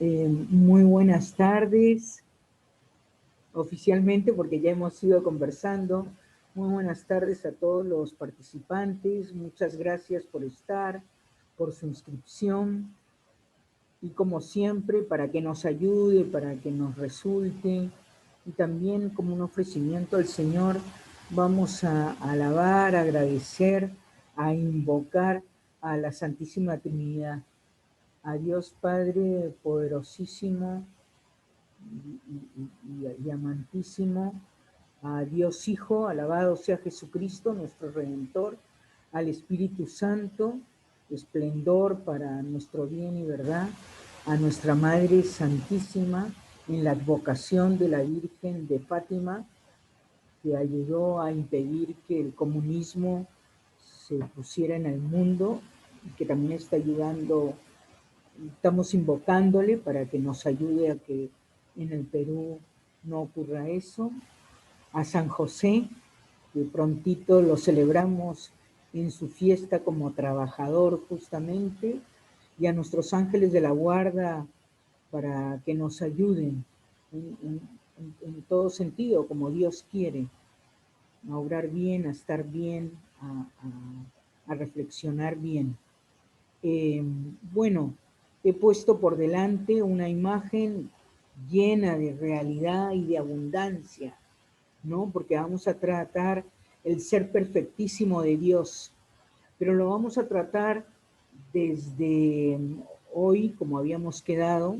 Muy buenas tardes, oficialmente porque ya hemos ido conversando. Muy buenas tardes a todos los participantes. Muchas gracias por estar, por su inscripción y como siempre para que nos ayude, para que nos resulte y también como un ofrecimiento al Señor vamos a alabar, a agradecer, a invocar a la Santísima Trinidad, a Dios Padre poderosísimo y amantísimo, a Dios Hijo, alabado sea Jesucristo, nuestro Redentor, al Espíritu Santo, esplendor para nuestro bien y verdad, a nuestra Madre Santísima, en la advocación de la Virgen de Fátima, que ayudó a impedir que el comunismo se pusiera en el mundo y que también está ayudando. Estamos invocándole para que nos ayude a que en el Perú no ocurra eso. A San José, que prontito lo celebramos en su fiesta como trabajador justamente, y a nuestros ángeles de la guarda para que nos ayuden en todo sentido, como Dios quiere, a obrar bien, a estar bien, a reflexionar bien. Bueno, he puesto por delante una imagen llena de realidad y de abundancia, ¿no? Porque vamos a tratar el ser perfectísimo de Dios, pero lo vamos a tratar desde hoy, como habíamos quedado,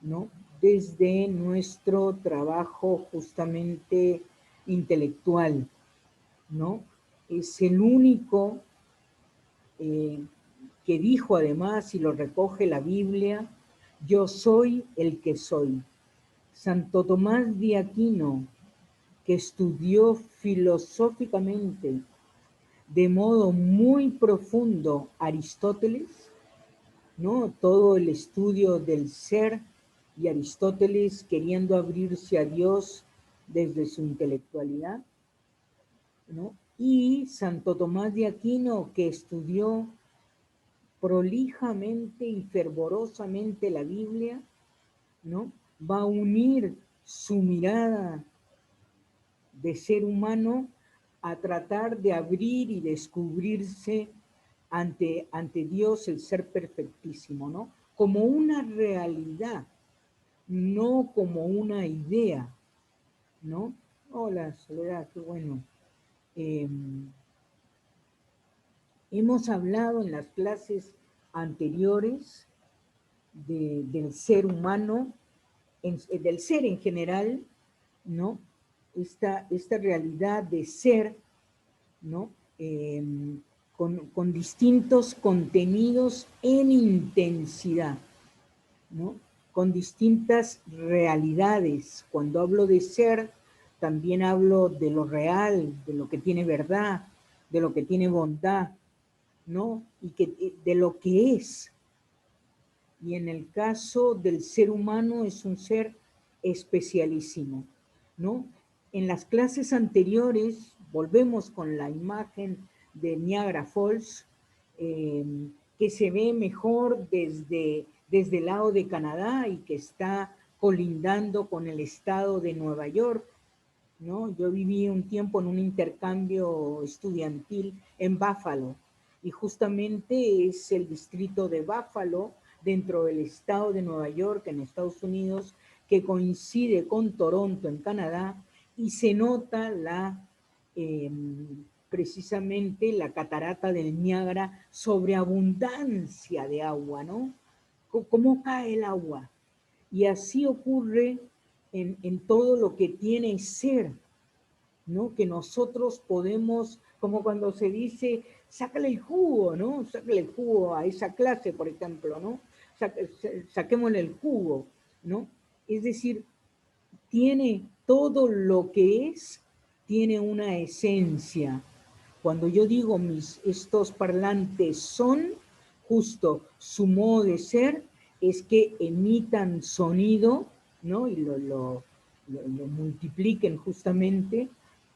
¿no? Desde nuestro trabajo justamente intelectual, ¿no? Es el único que dijo además, y lo recoge la Biblia, yo soy el que soy. Santo Tomás de Aquino, que estudió filosóficamente de modo muy profundo Aristóteles, ¿no? Todo el estudio del ser y Aristóteles queriendo abrirse a Dios desde su intelectualidad, ¿no? Y Santo Tomás de Aquino, que estudió prolijamente y fervorosamente la Biblia, ¿no? Va a unir su mirada de ser humano a tratar de abrir y descubrirse ante Dios, el ser perfectísimo, ¿no? Como una realidad, no como una idea, ¿no? Hola, Soledad, qué bueno. Hemos hablado en las clases anteriores del ser humano, del ser en general, ¿no? Esta realidad de ser, ¿no? Con distintos contenidos en intensidad, ¿no? Con distintas realidades. Cuando hablo de ser, también hablo de lo real, de lo que tiene verdad, de lo que tiene bondad, ¿no? Y de lo que es. Y en el caso del ser humano es un ser especialísimo, ¿no? En las clases anteriores, volvemos con la imagen de Niagara Falls, que se ve mejor desde el lado de Canadá y que está colindando con el estado de Nueva York, ¿no? Yo viví un tiempo en un intercambio estudiantil en Buffalo y justamente es el distrito de Buffalo dentro del estado de Nueva York en Estados Unidos que coincide con Toronto en Canadá y se nota eh, precisamente la catarata del Niágara sobre abundancia de agua, ¿no? ¿Cómo cae el agua? Y así ocurre en todo lo que tiene ser, ¿no? Que nosotros podemos, como cuando se dice, sácale el jugo, ¿no? Sácale el jugo a esa clase, por ejemplo, ¿no? Saquémosle el jugo, ¿no? Es decir, tiene todo lo que es, tiene una esencia. Cuando yo digo estos parlantes son, justo su modo de ser es que emitan sonido, ¿no? Y lo multipliquen justamente,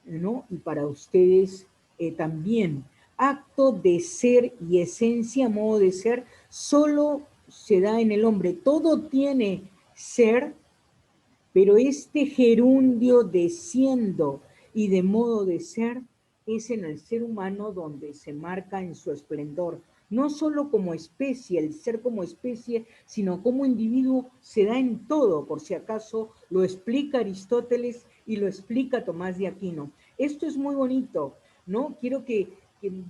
¿no? Y para ustedes también. Acto de ser y esencia, modo de ser, solo se da en el hombre. Todo tiene ser, pero este gerundio de siendo y de modo de ser es en el ser humano donde se marca en su esplendor. No solo como especie, el ser como especie, sino como individuo se da en todo, por si acaso lo explica Aristóteles y lo explica Tomás de Aquino. Esto es muy bonito, ¿no? Quiero que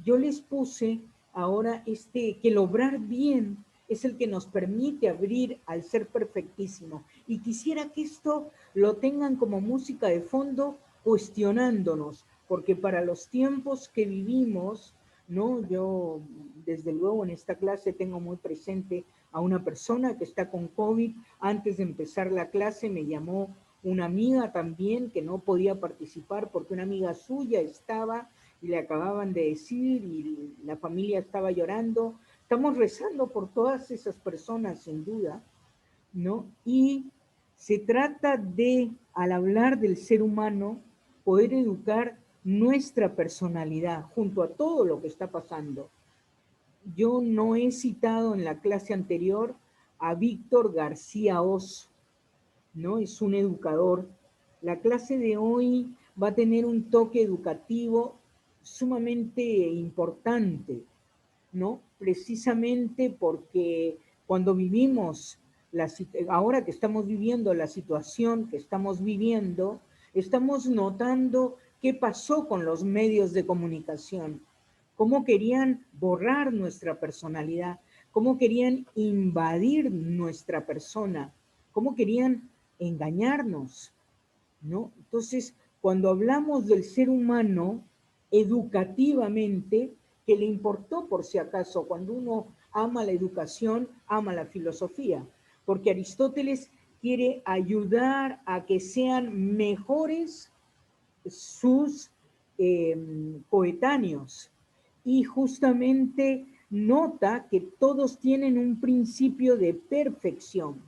yo les puse ahora que el obrar bien es el que nos permite abrir al ser perfectísimo. Y quisiera que esto lo tengan como música de fondo cuestionándonos, porque para los tiempos que vivimos, ¿no? Yo, desde luego, en esta clase tengo muy presente a una persona que está con COVID. Antes de empezar la clase me llamó una amiga también que no podía participar porque una amiga suya estaba y le acababan de decir y la familia estaba llorando. Estamos rezando por todas esas personas, sin duda, ¿no? Y se trata de, al hablar del ser humano, poder educar nuestra personalidad junto a todo lo que está pasando. Yo no he citado en la clase anterior a Víctor García Oz, ¿no? Es un educador. La clase de hoy va a tener un toque educativo sumamente importante, ¿no? Precisamente porque cuando vivimos, ahora que estamos viviendo la situación que estamos viviendo, estamos notando qué pasó con los medios de comunicación, cómo querían borrar nuestra personalidad, cómo querían invadir nuestra persona, cómo querían engañarnos, ¿no? Entonces, cuando hablamos del ser humano educativamente, que le importó por si acaso, cuando uno ama la educación, ama la filosofía, porque Aristóteles quiere ayudar a que sean mejores sus coetáneos y justamente nota que todos tienen un principio de perfección.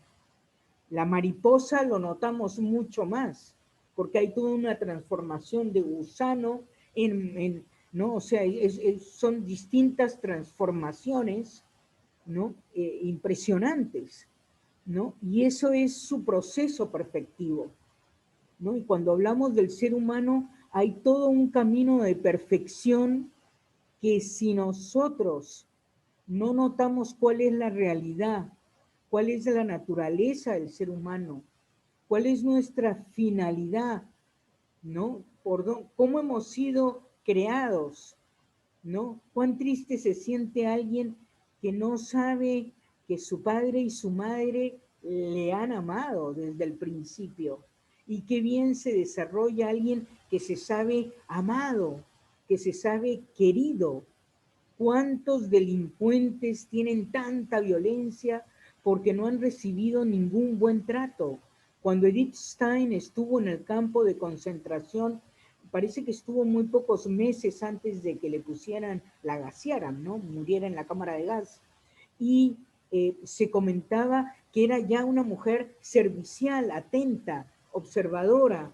La mariposa lo notamos mucho más, porque hay toda una transformación de gusano ¿no? O sea, son distintas transformaciones, ¿no? Impresionantes, ¿no? Y eso es su proceso perfectivo, ¿no? Y cuando hablamos del ser humano, hay todo un camino de perfección que si nosotros no notamos cuál es la realidad, cuál es la naturaleza del ser humano, cuál es nuestra finalidad, ¿no? ¿Cómo hemos sido creados, ¿no? Cuán triste se siente alguien que no sabe que su padre y su madre le han amado desde el principio. Y qué bien se desarrolla alguien que se sabe amado, que se sabe querido. ¿Cuántos delincuentes tienen tanta violencia porque no han recibido ningún buen trato? Cuando Edith Stein estuvo en el campo de concentración, parece que estuvo muy pocos meses antes de que le pusieran, la gasearan, ¿no? Muriera en la cámara de gas. Y se comentaba que era ya una mujer servicial, atenta, observadora,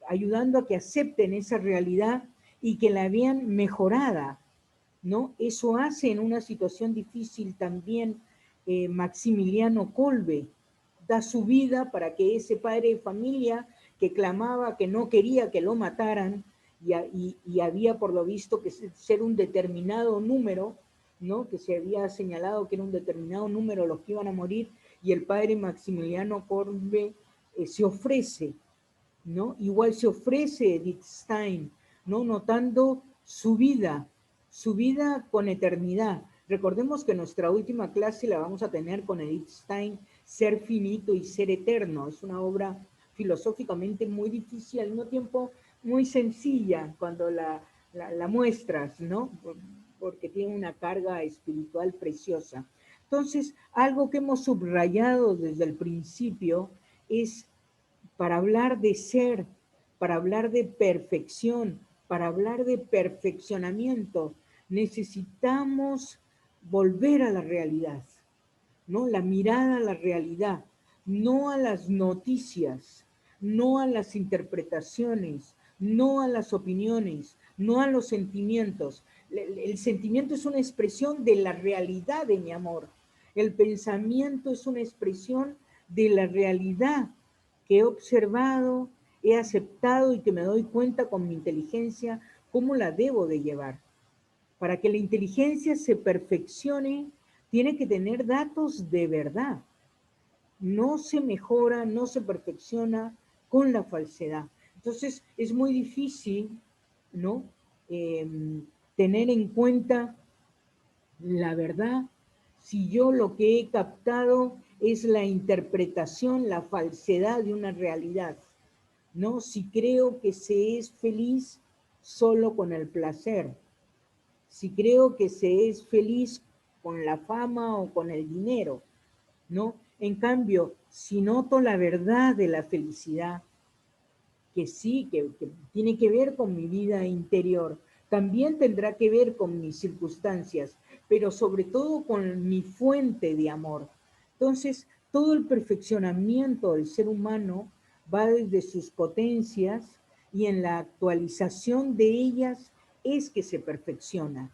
ayudando a que acepten esa realidad y que la habían mejorada, ¿no? Eso hace en una situación difícil también Maximiliano Kolbe, da su vida para que ese padre de familia que clamaba que no quería que lo mataran y había por lo visto que ser un determinado número, ¿no? Que se había señalado que era un determinado número los que iban a morir y el padre Maximiliano Kolbe se ofrece, ¿no? Igual se ofrece Edith Stein, ¿no? Notando su vida con eternidad. Recordemos que nuestra última clase la vamos a tener con Edith Stein, Ser finito y ser eterno. Es una obra filosóficamente muy difícil, al mismo tiempo muy sencilla cuando la muestras, ¿no? Porque tiene una carga espiritual preciosa. Entonces, algo que hemos subrayado desde el principio es para hablar de ser, para hablar de perfección, para hablar de perfeccionamiento, necesitamos volver a la realidad, ¿no? La mirada a la realidad, no a las noticias, no a las interpretaciones, no a las opiniones, no a los sentimientos. El sentimiento es una expresión de la realidad de mi amor. El pensamiento es una expresión de la realidad que he observado, he aceptado y que me doy cuenta con mi inteligencia cómo la debo de llevar. Para que la inteligencia se perfeccione, tiene que tener datos de verdad. No se mejora, no se perfecciona con la falsedad. Entonces es muy difícil, ¿no? Tener en cuenta la verdad si yo lo que he captado es la interpretación, la falsedad de una realidad, ¿no? Si creo que se es feliz solo con el placer, si creo que se es feliz con la fama o con el dinero, ¿no? En cambio, si noto la verdad de la felicidad, que sí, que tiene que ver con mi vida interior, también tendrá que ver con mis circunstancias, pero sobre todo con mi fuente de amor. Entonces, todo el perfeccionamiento del ser humano va desde sus potencias y en la actualización de ellas es que se perfecciona,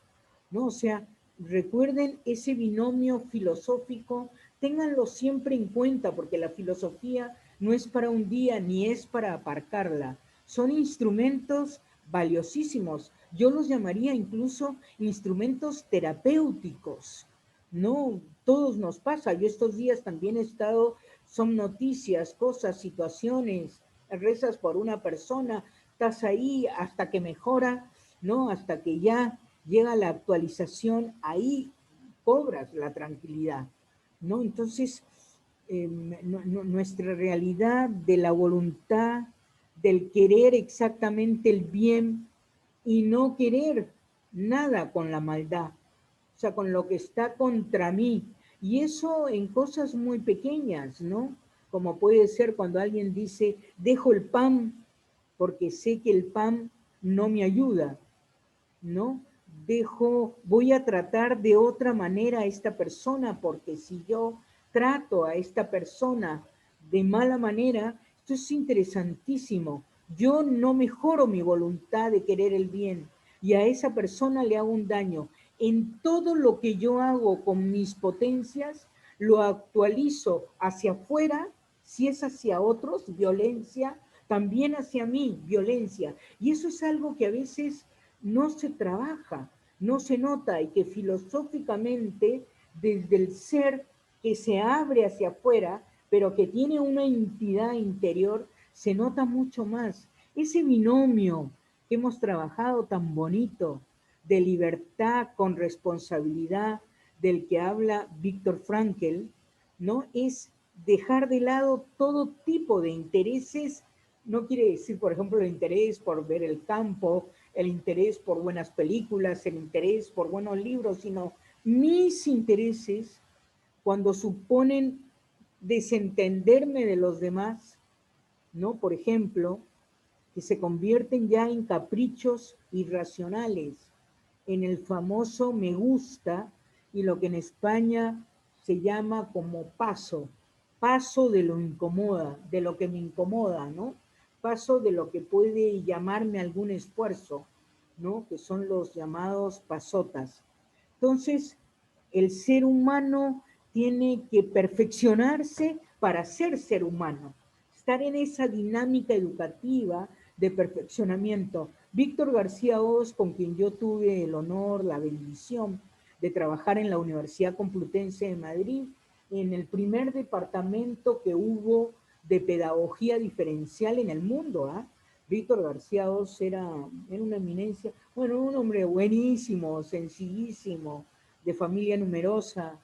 ¿no? O sea, recuerden ese binomio filosófico, ténganlo siempre en cuenta, porque la filosofía no es para un día ni es para aparcarla. Son instrumentos valiosísimos. Yo los llamaría incluso instrumentos terapéuticos. No, todos nos pasa. Yo estos días también he estado, son noticias, cosas, situaciones, rezas por una persona, estás ahí hasta que mejora, ¿no? Hasta que ya llega la actualización, ahí cobras la tranquilidad, ¿no? Entonces, nuestra realidad de la voluntad, del querer exactamente el bien y no querer nada con la maldad, o sea, con lo que está contra mí. Y eso en cosas muy pequeñas, ¿no? Como puede ser cuando alguien dice, dejo el pan porque sé que el pan no me ayuda, ¿no? Voy a tratar de otra manera a esta persona, porque si yo trato a esta persona de mala manera, esto es interesantísimo. Yo no mejoro mi voluntad de querer el bien y a esa persona le hago un daño. En todo lo que yo hago con mis potencias, lo actualizo hacia afuera, si es hacia otros, violencia, también hacia mí, violencia. Y eso es algo que a veces no se trabaja, no se nota y que filosóficamente desde el ser que se abre hacia afuera, pero que tiene una entidad interior, se nota mucho más. Ese binomio que hemos trabajado tan bonito de libertad con responsabilidad, del que habla Víctor Frankl, ¿no? Es dejar de lado todo tipo de intereses. No quiere decir, por ejemplo, el interés por ver el campo, el interés por buenas películas, el interés por buenos libros, sino mis intereses cuando suponen desentenderme de los demás, ¿no? Por ejemplo, que se convierten ya en caprichos irracionales, en el famoso me gusta y lo que en España se llama como paso de lo incomoda, de lo que me incomoda, ¿no? Paso de lo que puede llamarme algún esfuerzo, ¿no? Que son los llamados pasotas. Entonces, el ser humano tiene que perfeccionarse para ser humano, estar en esa dinámica educativa de perfeccionamiento. Víctor García Oz, con quien yo tuve el honor, la bendición de trabajar en la Universidad Complutense de Madrid, en el primer departamento que hubo de pedagogía diferencial en el mundo. Víctor García Oz era una eminencia, bueno, un hombre buenísimo, sencillísimo, de familia numerosa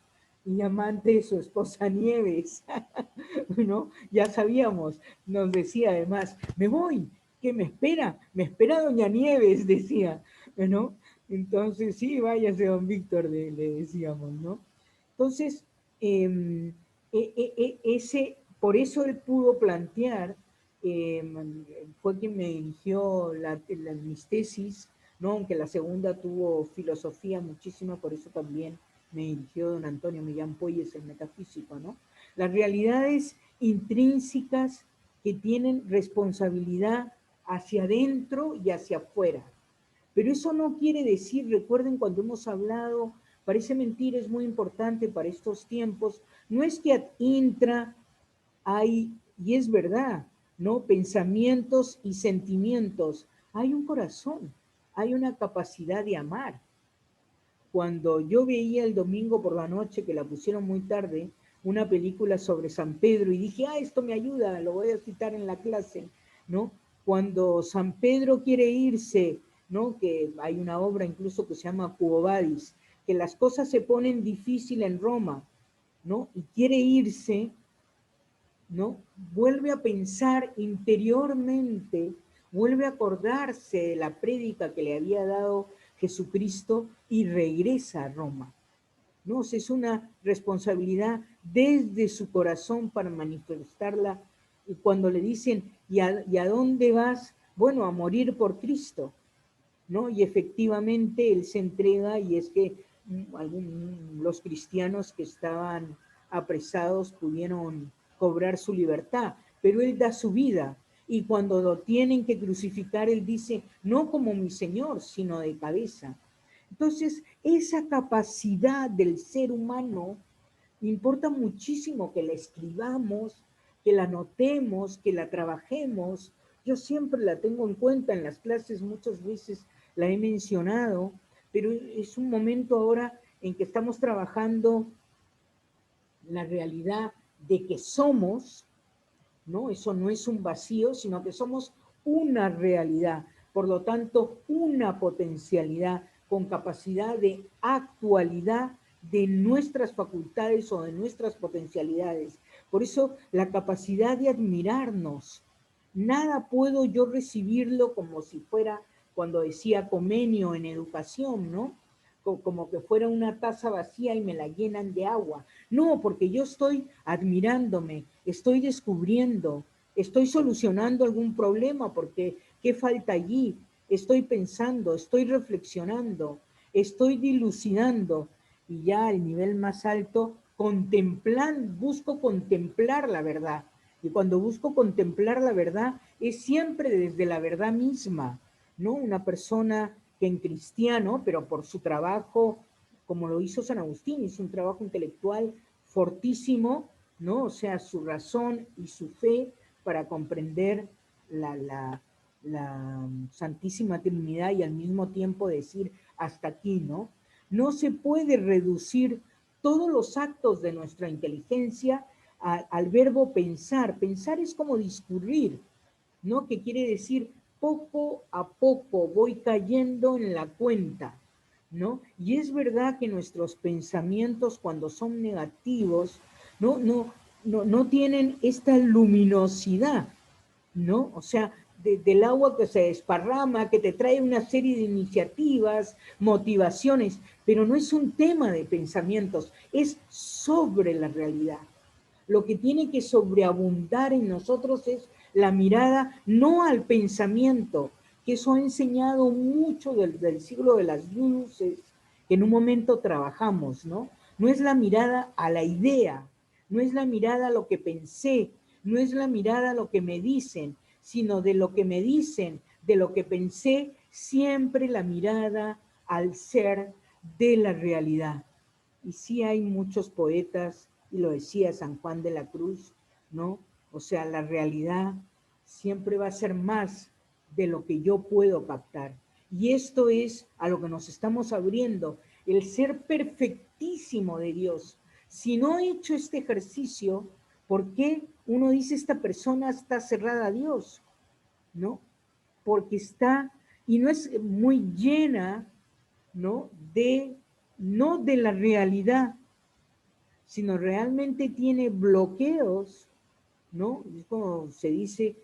y amante de su esposa Nieves, ¿no? Ya sabíamos, nos decía además, me voy, ¿qué me espera doña Nieves, decía, ¿no? Entonces, sí, váyase don Víctor, le decíamos, ¿no? Entonces, por eso él pudo plantear, eh, fue quien me dirigió mis tesis, ¿no? Aunque la segunda tuvo filosofía muchísima, por eso también me dirigió don Antonio Millán Puelles, el metafísico, ¿no? Las realidades intrínsecas que tienen responsabilidad hacia adentro y hacia afuera. Pero eso no quiere decir, recuerden cuando hemos hablado Parece mentira, es muy importante para estos tiempos. No es que ad intra hay, y es verdad, ¿no? Pensamientos y sentimientos. Hay un corazón, hay una capacidad de amar. Cuando yo veía el domingo por la noche, que la pusieron muy tarde, una película sobre San Pedro, y dije, esto me ayuda, lo voy a citar en la clase, ¿no? Cuando San Pedro quiere irse, ¿no? Que hay una obra incluso que se llama Quo Vadis, que las cosas se ponen difíciles en Roma, ¿no? Y quiere irse, ¿no? Vuelve a pensar interiormente, vuelve a acordarse de la prédica que le había dado Jesucristo y regresa a Roma. ¿No? O sea, es una responsabilidad desde su corazón para manifestarla. Y cuando le dicen, ¿y a dónde vas? Bueno, a morir por Cristo, ¿no? Y efectivamente él se entrega y es que los cristianos que estaban apresados pudieron cobrar su libertad, pero él da su vida y cuando lo tienen que crucificar, él dice, no como mi Señor, sino de cabeza. Entonces, esa capacidad del ser humano importa muchísimo que la escribamos, que la notemos, que la trabajemos. Yo siempre la tengo en cuenta en las clases, muchas veces la he mencionado, pero es un momento ahora en que estamos trabajando la realidad de que somos, ¿no? Eso no es un vacío, sino que somos una realidad, por lo tanto, una potencialidad con capacidad de actualidad de nuestras facultades o de nuestras potencialidades. Por eso, la capacidad de admirarnos. Nada puedo yo recibirlo como si fuera, cuando decía Comenio en educación, ¿no? Como que fuera una taza vacía y me la llenan de agua. No, porque yo estoy admirándome, estoy descubriendo, estoy solucionando algún problema, porque ¿qué falta allí? Estoy pensando, estoy reflexionando, estoy dilucidando y ya al nivel más alto, busco contemplar la verdad. Y cuando busco contemplar la verdad, es siempre desde la verdad misma, ¿no? Una persona que en cristiano, pero por su trabajo, como lo hizo San Agustín, hizo un trabajo intelectual fortísimo, ¿no? O sea, su razón y su fe para comprender la Santísima Trinidad y al mismo tiempo decir hasta aquí, ¿no? No se puede reducir todos los actos de nuestra inteligencia al verbo pensar. Pensar es como discurrir, ¿no? Que quiere decir poco a poco voy cayendo en la cuenta, ¿no? Y es verdad que nuestros pensamientos cuando son negativos, no tienen esta luminosidad, ¿no? O sea, del agua que se desparrama, que te trae una serie de iniciativas, motivaciones, pero no es un tema de pensamientos, es sobre la realidad. Lo que tiene que sobreabundar en nosotros es la mirada no al pensamiento, que eso ha enseñado mucho del siglo de las luces, que en un momento trabajamos, ¿no? No es la mirada a la idea, no es la mirada a lo que pensé, no es la mirada a lo que me dicen, sino de lo que me dicen, de lo que pensé, siempre la mirada al ser de la realidad. Y sí hay muchos poetas, y lo decía San Juan de la Cruz, ¿no? O sea, la realidad siempre va a ser más de lo que yo puedo captar. Y esto es a lo que nos estamos abriendo, el ser perfectísimo de Dios. Si no he hecho este ejercicio, ¿por qué uno dice esta persona está cerrada a Dios? ¿No? Porque está, y no es muy llena, ¿no? No de la realidad, sino realmente tiene bloqueos, ¿no? Es como se dice,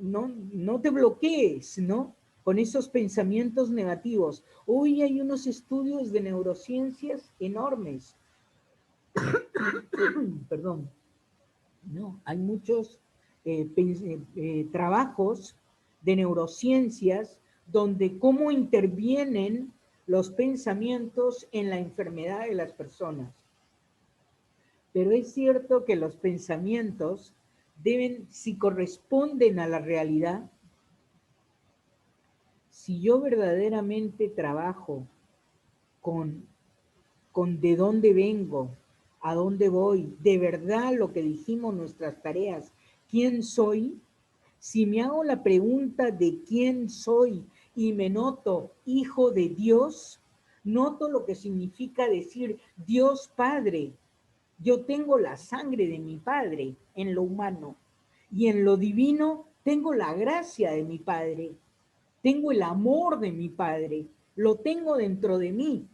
no te bloquees, ¿no? Con esos pensamientos negativos. Hoy hay unos estudios de neurociencias enormes. Perdón. No, hay muchos trabajos de neurociencias donde cómo intervienen los pensamientos en la enfermedad de las personas. Pero es cierto que los pensamientos si corresponden a la realidad, si yo verdaderamente trabajo con con de dónde vengo, a dónde voy, de verdad lo que dijimos, nuestras tareas, quién soy. Si me hago la pregunta de quién soy y me noto hijo de Dios, noto lo que significa decir Dios Padre. Yo tengo la sangre de mi Padre en lo humano y en lo divino tengo la gracia de mi Padre, tengo el amor de mi Padre, lo tengo dentro de mí.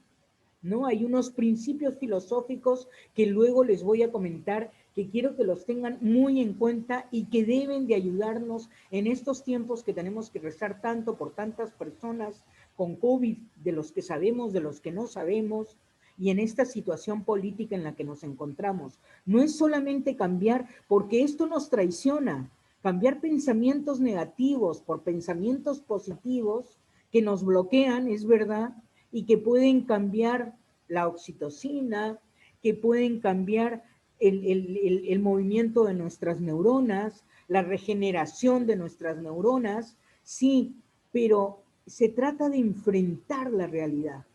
¿No? Hay unos principios filosóficos que luego les voy a comentar que quiero que los tengan muy en cuenta y que deben de ayudarnos en estos tiempos que tenemos que rezar tanto por tantas personas con COVID, de los que sabemos, de los que no sabemos, y en esta situación política en la que nos encontramos. No es solamente cambiar, porque esto nos traiciona, cambiar pensamientos negativos por pensamientos positivos que nos bloquean, es verdad, y que pueden cambiar la oxitocina, que pueden cambiar el movimiento de nuestras neuronas, la regeneración de nuestras neuronas, sí, pero se trata de enfrentar la realidad,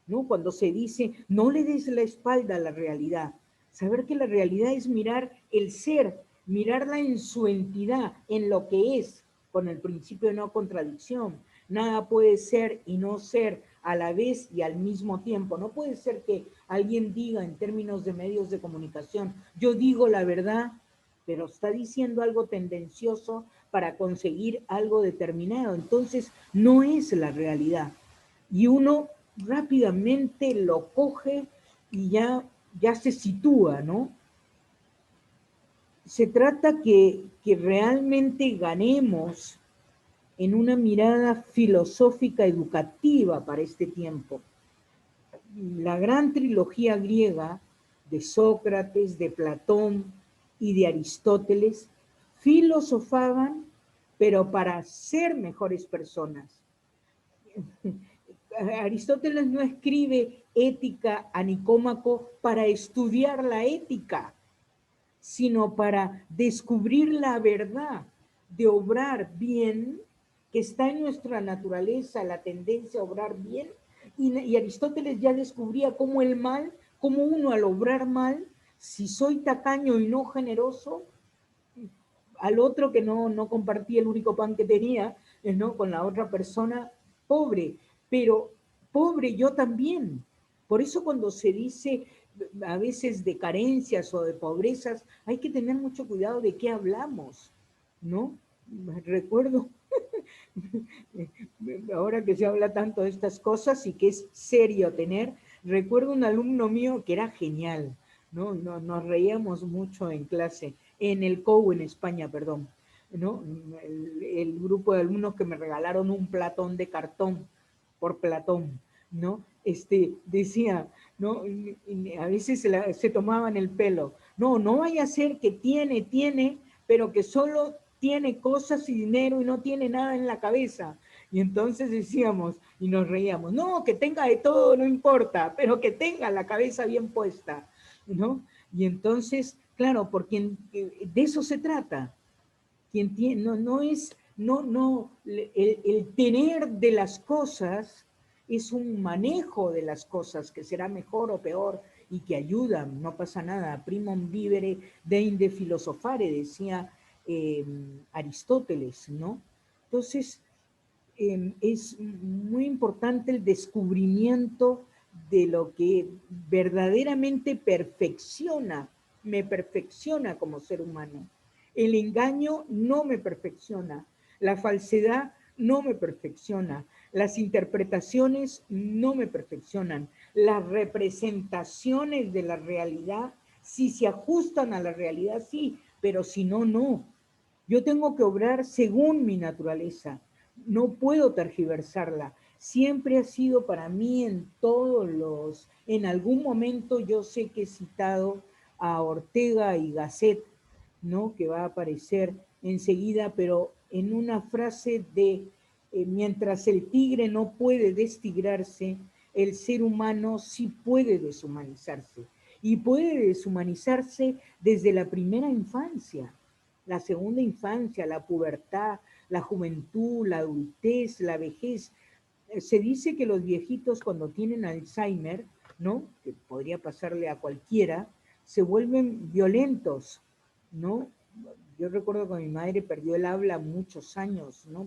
¿no? Cuando se dice, no le des la espalda a la realidad, saber que la realidad es mirar el ser, mirarla en su entidad, en lo que es, con el principio de no contradicción. Nada puede ser y no ser a la vez y al mismo tiempo. No puede ser que alguien diga en términos de medios de comunicación, yo digo la verdad, pero está diciendo algo tendencioso para conseguir algo determinado. Entonces, no es la realidad. Y uno rápidamente lo coge y ya se sitúa, ¿no? Se trata que realmente ganemos en una mirada filosófica educativa para este tiempo. La gran trilogía griega de Sócrates, de Platón y de Aristóteles filosofaban, pero para ser mejores personas. Aristóteles no escribe ética a Nicómaco para estudiar la ética, sino para descubrir la verdad de obrar bien, que está en nuestra naturaleza, la tendencia a obrar bien, y Aristóteles ya descubría cómo el mal, cómo uno al obrar mal, si soy tacaño y no generoso, al otro que no compartía el único pan que tenía, ¿no? Con la otra persona, pobre, pero pobre yo también. Por eso cuando se dice a veces de carencias o de pobrezas, hay que tener mucho cuidado de qué hablamos, ¿no? Recuerdo, ahora que se habla tanto de estas cosas y que es serio tener, recuerdo un alumno mío que era genial, ¿no? Nos reíamos mucho en clase, en el COU en España, perdón, ¿no? El grupo de alumnos que me regalaron un platón de cartón por Platón, ¿no? Decía, ¿no? Y a veces se tomaban el pelo. No, no vaya a ser que tiene, pero que solo tiene cosas y dinero y no tiene nada en la cabeza. Y entonces decíamos y nos reíamos, no, que tenga de todo, no importa, pero que tenga la cabeza bien puesta, ¿no? Y entonces, claro, porque de eso se trata. Quien tiene, no es, el tener de las cosas es un manejo de las cosas que será mejor o peor y que ayudan, no pasa nada. Primum vivere deinde filosofare, decía Aristóteles, ¿no? Entonces, es muy importante el descubrimiento de lo que verdaderamente me perfecciona como ser humano. El engaño no me perfecciona, la falsedad no me perfecciona, las interpretaciones no me perfeccionan, las representaciones de la realidad, si se ajustan a la realidad, sí, pero si no, no. Yo tengo que obrar según mi naturaleza, no puedo tergiversarla. Siempre ha sido para mí en algún momento yo sé que he citado a Ortega y Gasset, ¿no? Que va a aparecer enseguida, pero en una frase de, mientras el tigre no puede destigrarse, el ser humano sí puede deshumanizarse. Y puede deshumanizarse desde la primera infancia, la segunda infancia, la pubertad, la juventud, la adultez, la vejez. Se dice que los viejitos cuando tienen Alzheimer, ¿no? Que podría pasarle a cualquiera, se vuelven violentos, ¿no? Yo recuerdo que mi madre perdió el habla muchos años, ¿no?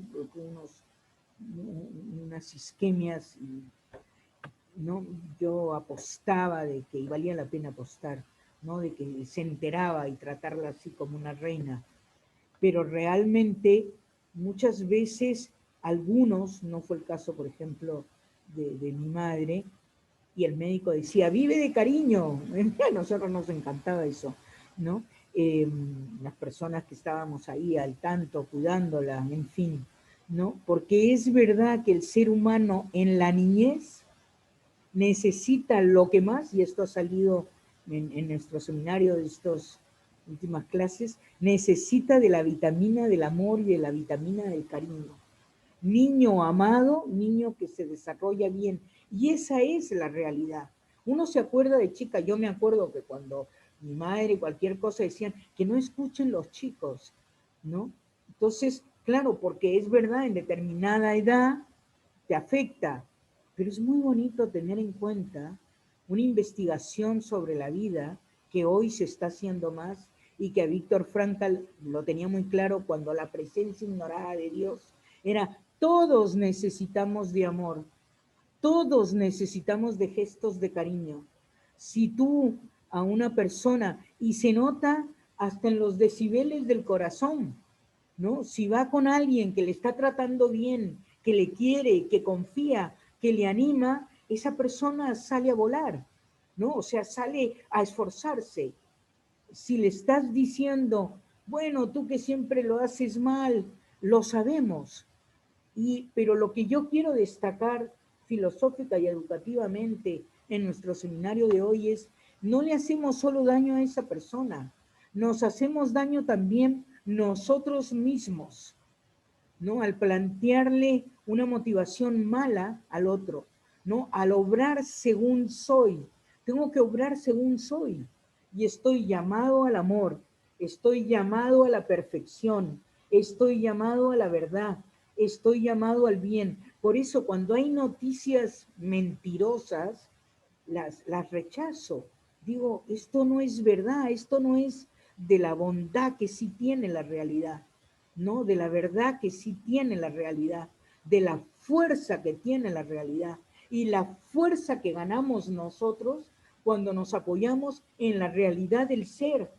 Unas isquemias, y, ¿no? Yo apostaba de que, y valía la pena apostar, ¿no? De que se enteraba y tratarla así como una reina. Pero realmente muchas veces algunos, no fue el caso, por ejemplo, de mi madre, y el médico decía, vive de cariño. A nosotros nos encantaba eso, ¿no? Las personas que estábamos ahí al tanto, cuidándola, en fin, ¿no? Porque es verdad que el ser humano en la niñez necesita lo que más, y esto ha salido en nuestro seminario de estas últimas clases, necesita de la vitamina del amor y de la vitamina del cariño. Niño amado, niño que se desarrolla bien. Y esa es la realidad. Uno se acuerda de chica, yo me acuerdo que cuando mi madre, cualquier cosa, decían que no escuchen los chicos, ¿no? Entonces, claro, porque es verdad, en determinada edad te afecta, pero es muy bonito tener en cuenta una investigación sobre la vida que hoy se está haciendo más y que a Víctor Frankl lo tenía muy claro cuando la presencia ignorada de Dios era todos necesitamos de amor, todos necesitamos de gestos de cariño. Si tú a una persona, y se nota hasta en los decibeles del corazón, ¿no? Si va con alguien que le está tratando bien, que le quiere, que confía, que le anima, esa persona sale a volar, ¿no? O sea, sale a esforzarse. Si le estás diciendo, bueno, tú que siempre lo haces mal, lo sabemos, pero lo que yo quiero destacar filosófica y educativamente en nuestro seminario de hoy es, no le hacemos solo daño a esa persona, nos hacemos daño también nosotros mismos, ¿no? Al plantearle una motivación mala al otro, ¿no? Al obrar según soy. Tengo que obrar según soy. Y estoy llamado al amor, estoy llamado a la perfección, estoy llamado a la verdad, estoy llamado al bien. Por eso cuando hay noticias mentirosas, las rechazo. Digo, esto no es verdad, esto no es de la bondad que sí tiene la realidad, ¿no? De la verdad que sí tiene la realidad, de la fuerza que tiene la realidad y la fuerza que ganamos nosotros cuando nos apoyamos en la realidad del ser,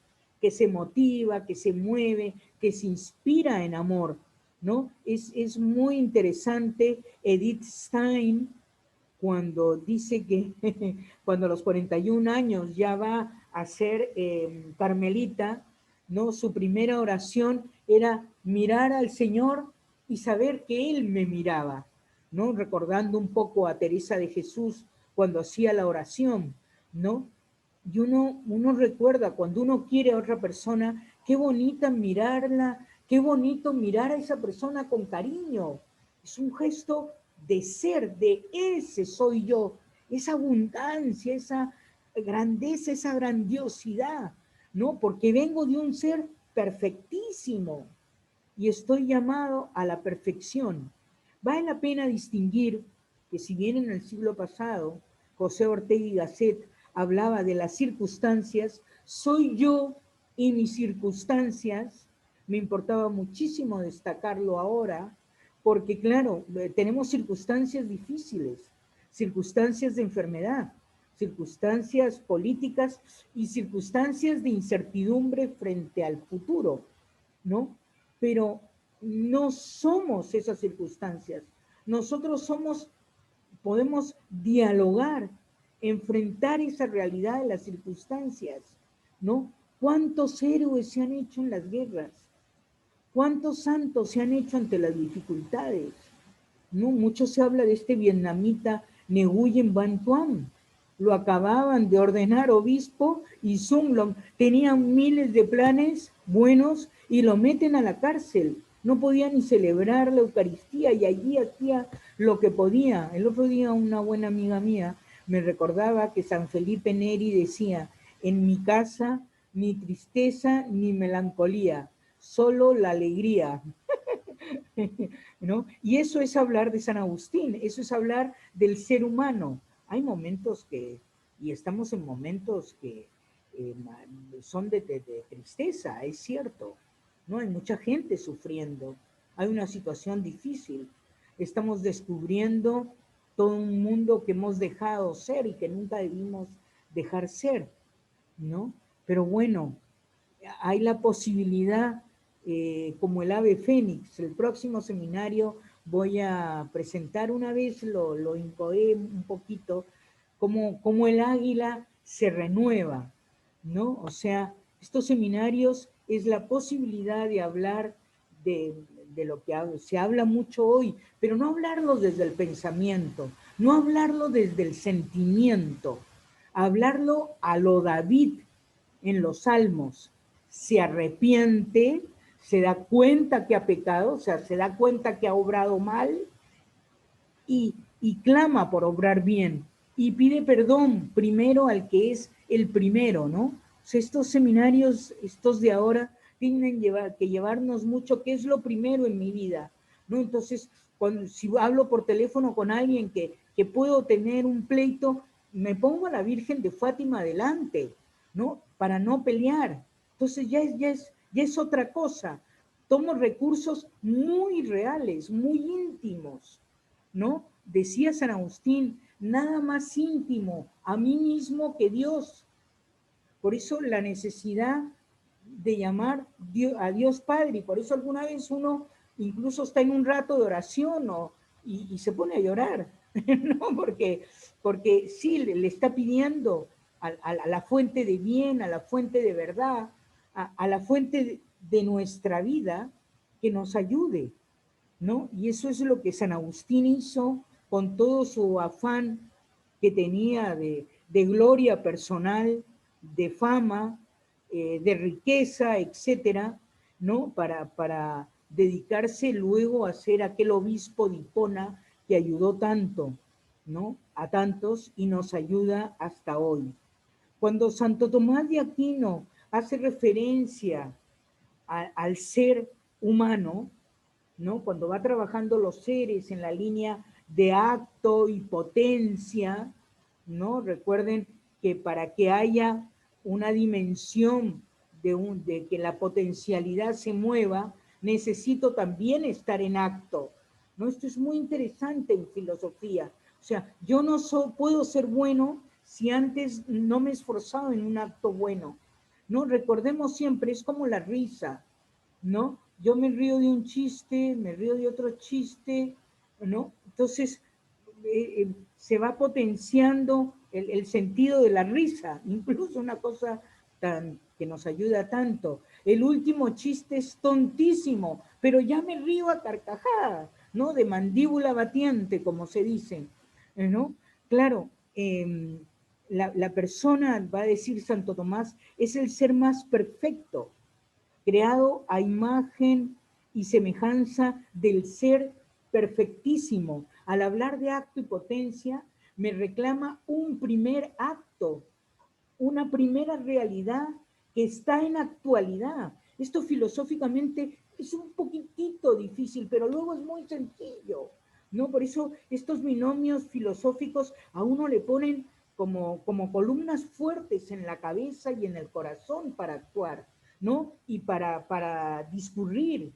que se motiva, que se mueve, que se inspira en amor, ¿no? Es muy interesante Edith Stein cuando dice que cuando a los 41 años ya va a ser carmelita, ¿no? Su primera oración era mirar al Señor y saber que Él me miraba, ¿no? Recordando un poco a Teresa de Jesús cuando hacía la oración, ¿no? Y uno recuerda cuando uno quiere a otra persona, qué bonita mirarla, qué bonito mirar a esa persona con cariño. Es un gesto de ser, de ese soy yo, esa abundancia, esa grandeza, esa grandiosidad, ¿no? Porque vengo de un ser perfectísimo y estoy llamado a la perfección. Vale la pena distinguir que si bien en el siglo pasado José Ortega y Gasset hablaba de las circunstancias, soy yo y mis circunstancias, me importaba muchísimo destacarlo ahora, porque claro, tenemos circunstancias difíciles, circunstancias de enfermedad, circunstancias políticas y circunstancias de incertidumbre frente al futuro, ¿no? Pero no somos esas circunstancias. Nosotros somos, podemos dialogar, enfrentar esa realidad de las circunstancias, ¿no? ¿Cuántos héroes se han hecho en las guerras? ¿Cuántos santos se han hecho ante las dificultades? ¿No? Mucho se habla de este vietnamita Nguyen Van Tuan. Lo acababan de ordenar obispo y Sung Long tenía miles de planes buenos y lo meten a la cárcel. No podía ni celebrar la Eucaristía y allí hacía lo que podía. El otro día una buena amiga mía me recordaba que San Felipe Neri decía, en mi casa ni tristeza ni melancolía, solo la alegría. ¿No? Y eso es hablar de San Agustín, eso es hablar del ser humano. Hay momentos que y estamos en momentos que eh, son de tristeza, es cierto, ¿no? Hay mucha gente sufriendo, hay una situación difícil, estamos descubriendo todo un mundo que hemos dejado ser y que nunca debimos dejar ser, ¿no? Pero bueno, hay la posibilidad, como el ave fénix, el próximo seminario voy a presentar una vez, lo incoé un poquito, como el águila se renueva, ¿no? O sea, estos seminarios es la posibilidad de hablar de, de lo que se habla mucho hoy, pero no hablarlo desde el pensamiento, no hablarlo desde el sentimiento, hablarlo a lo David en los salmos, se arrepiente, se da cuenta que ha pecado, o sea, se da cuenta que ha obrado mal y clama por obrar bien y pide perdón primero al que es el primero, ¿no? O sea, estos seminarios, estos de ahora, tienen que llevarnos mucho, ¿qué es lo primero en mi vida? ¿No? Entonces, si hablo por teléfono con alguien que puedo tener un pleito, me pongo a la Virgen de Fátima adelante, ¿no? Para no pelear. Entonces ya es otra cosa. Tomo recursos muy reales, muy íntimos, ¿no? Decía San Agustín, nada más íntimo a mí mismo que Dios. Por eso la necesidad de llamar a Dios Padre, y por eso alguna vez uno incluso está en un rato de oración y se pone a llorar, ¿no? Porque sí, le está pidiendo a la fuente de bien, a la fuente de verdad, a la fuente de nuestra vida, que nos ayude, ¿no? Y eso es lo que San Agustín hizo con todo su afán que tenía de gloria personal, de fama, de riqueza, etcétera, ¿no? Para dedicarse luego a ser aquel obispo de Hipona que ayudó tanto, ¿no? A tantos y nos ayuda hasta hoy. Cuando Santo Tomás de Aquino hace referencia al ser humano, ¿no? Cuando va trabajando los seres en la línea de acto y potencia, ¿no? Recuerden que para que haya una dimensión de que la potencialidad se mueva, necesito también estar en acto, ¿no? Esto es muy interesante en filosofía. O sea, yo no puedo ser bueno si antes no me he esforzado en un acto bueno, ¿no? Recordemos siempre, es como la risa, ¿no? Yo me río de un chiste, me río de otro chiste, ¿no? Entonces, se va potenciando el sentido de la risa, incluso una cosa que nos ayuda tanto. El último chiste es tontísimo, pero ya me río a carcajada, ¿no? De mandíbula batiente, como se dice, ¿no? Claro, la persona, va a decir Santo Tomás, es el ser más perfecto, creado a imagen y semejanza del ser perfectísimo. Al hablar de acto y potencia, me reclama un primer acto, una primera realidad que está en actualidad. Esto filosóficamente es un poquitito difícil, pero luego es muy sencillo, ¿no? Por eso estos binomios filosóficos a uno le ponen como columnas fuertes en la cabeza y en el corazón para actuar, ¿no? Y para discurrir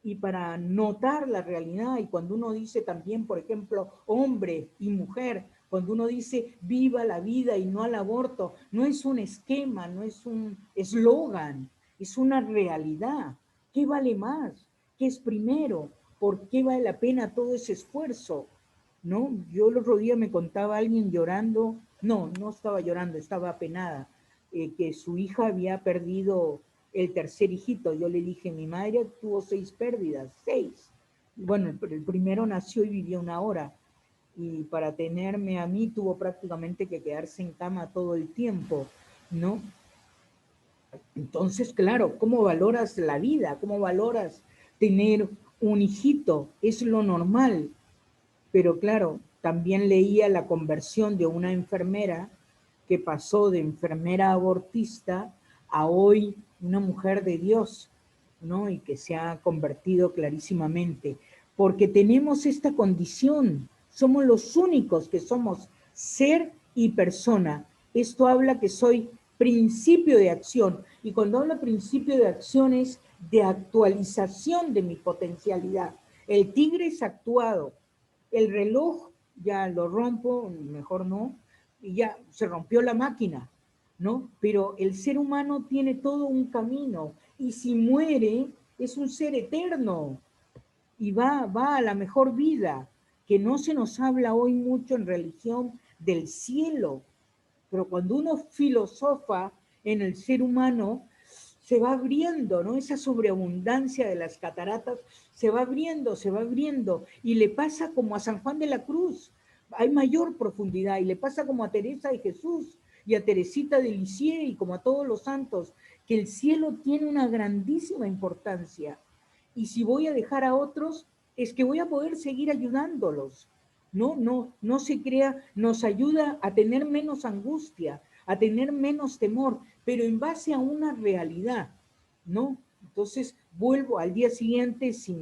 y para notar la realidad. Y cuando uno dice también, por ejemplo, hombre y mujer, cuando uno dice viva la vida y no al aborto, no es un esquema, no es un eslogan, es una realidad. ¿Qué vale más? ¿Qué es primero? ¿Por qué vale la pena todo ese esfuerzo? ¿No? Yo el otro día me contaba alguien llorando, no estaba llorando, estaba apenada, que su hija había perdido el tercer hijito. Yo le dije, mi madre tuvo 6 pérdidas, 6. Bueno, el primero nació y vivió 1 hora. Y para tenerme a mí tuvo prácticamente que quedarse en cama todo el tiempo, ¿no? Entonces, claro, ¿cómo valoras la vida? ¿Cómo valoras tener un hijito? Es lo normal. Pero claro, también leía la conversión de una enfermera que pasó de enfermera abortista a hoy una mujer de Dios, ¿no? Y que se ha convertido clarísimamente, porque tenemos esta condición, somos los únicos que somos ser y persona, esto habla que soy principio de acción. Y cuando hablo principio de acción es de actualización de mi potencialidad. El tigre es actuado. El reloj ya lo rompo, mejor no, y ya se rompió la máquina, ¿no? Pero el ser humano tiene todo un camino y si muere es un ser eterno y va a la mejor vida, que no se nos habla hoy mucho en religión del cielo, pero cuando uno filosofa en el ser humano, se va abriendo, ¿no? Esa sobreabundancia de las cataratas se va abriendo, y le pasa como a San Juan de la Cruz, hay mayor profundidad, y le pasa como a Teresa de Jesús, y a Teresita de Lisieux, y como a todos los santos, que el cielo tiene una grandísima importancia, y si voy a dejar a otros, es que voy a poder seguir ayudándolos, no se crea, nos ayuda a tener menos angustia, a tener menos temor, pero en base a una realidad, ¿no? Entonces vuelvo al día siguiente, si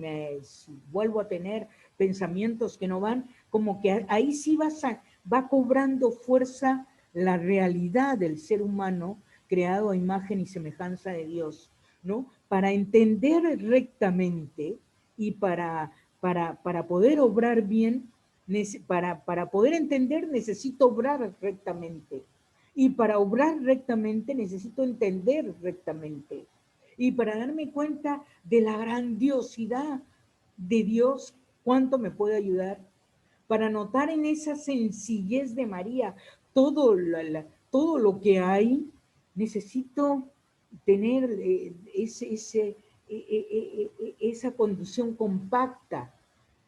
vuelvo a tener pensamientos que no van, como que ahí sí va cobrando fuerza la realidad del ser humano creado a imagen y semejanza de Dios, ¿no? Para entender rectamente y para poder obrar bien, para poder entender necesito obrar rectamente. Y para obrar rectamente necesito entender rectamente. Y para darme cuenta de la grandiosidad de Dios, cuánto me puede ayudar. Para notar en esa sencillez de María todo lo que hay, necesito tener esa condición compacta,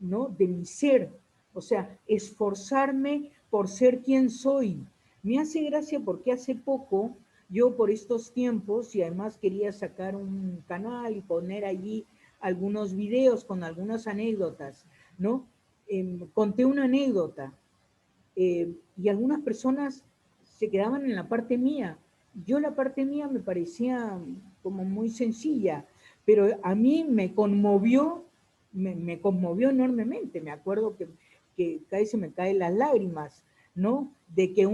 ¿no? De mi ser, o sea, esforzarme por ser quien soy. Me hace gracia porque hace poco, yo por estos tiempos, y además quería sacar un canal y poner allí algunos videos con algunas anécdotas, ¿no? Conté una anécdota y algunas personas se quedaban en la parte mía. Yo la parte mía me parecía como muy sencilla, pero a mí me conmovió enormemente. Me acuerdo que casi se me caen las lágrimas, ¿no? De que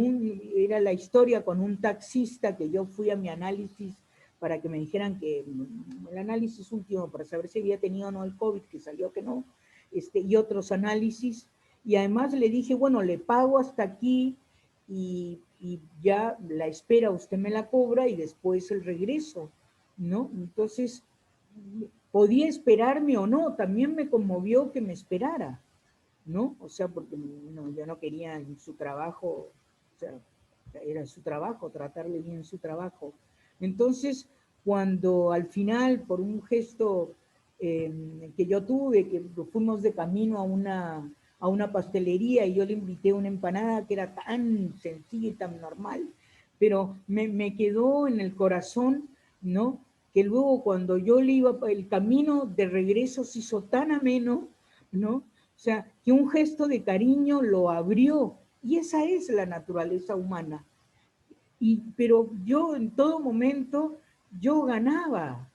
era la historia con un taxista que yo fui a mi análisis para que me dijeran que el análisis último para saber si había tenido o no el COVID, que salió que no, y otros análisis, y además le dije, bueno, le pago hasta aquí y ya la espera usted me la cobra y después el regreso, ¿no? Entonces, podía esperarme o no, también me conmovió que me esperara, ¿no? O sea, porque no, yo no quería en su trabajo, o sea, era su trabajo, tratarle bien su trabajo. Entonces, cuando al final, por un gesto que yo tuve, que fuimos de camino a una pastelería y yo le invité una empanada que era tan sencilla y tan normal, pero me quedó en el corazón, ¿no? Que luego cuando yo le iba, el camino de regreso se hizo tan ameno, ¿no? O sea, que un gesto de cariño lo abrió. Y esa es la naturaleza humana. Pero yo en todo momento, yo ganaba,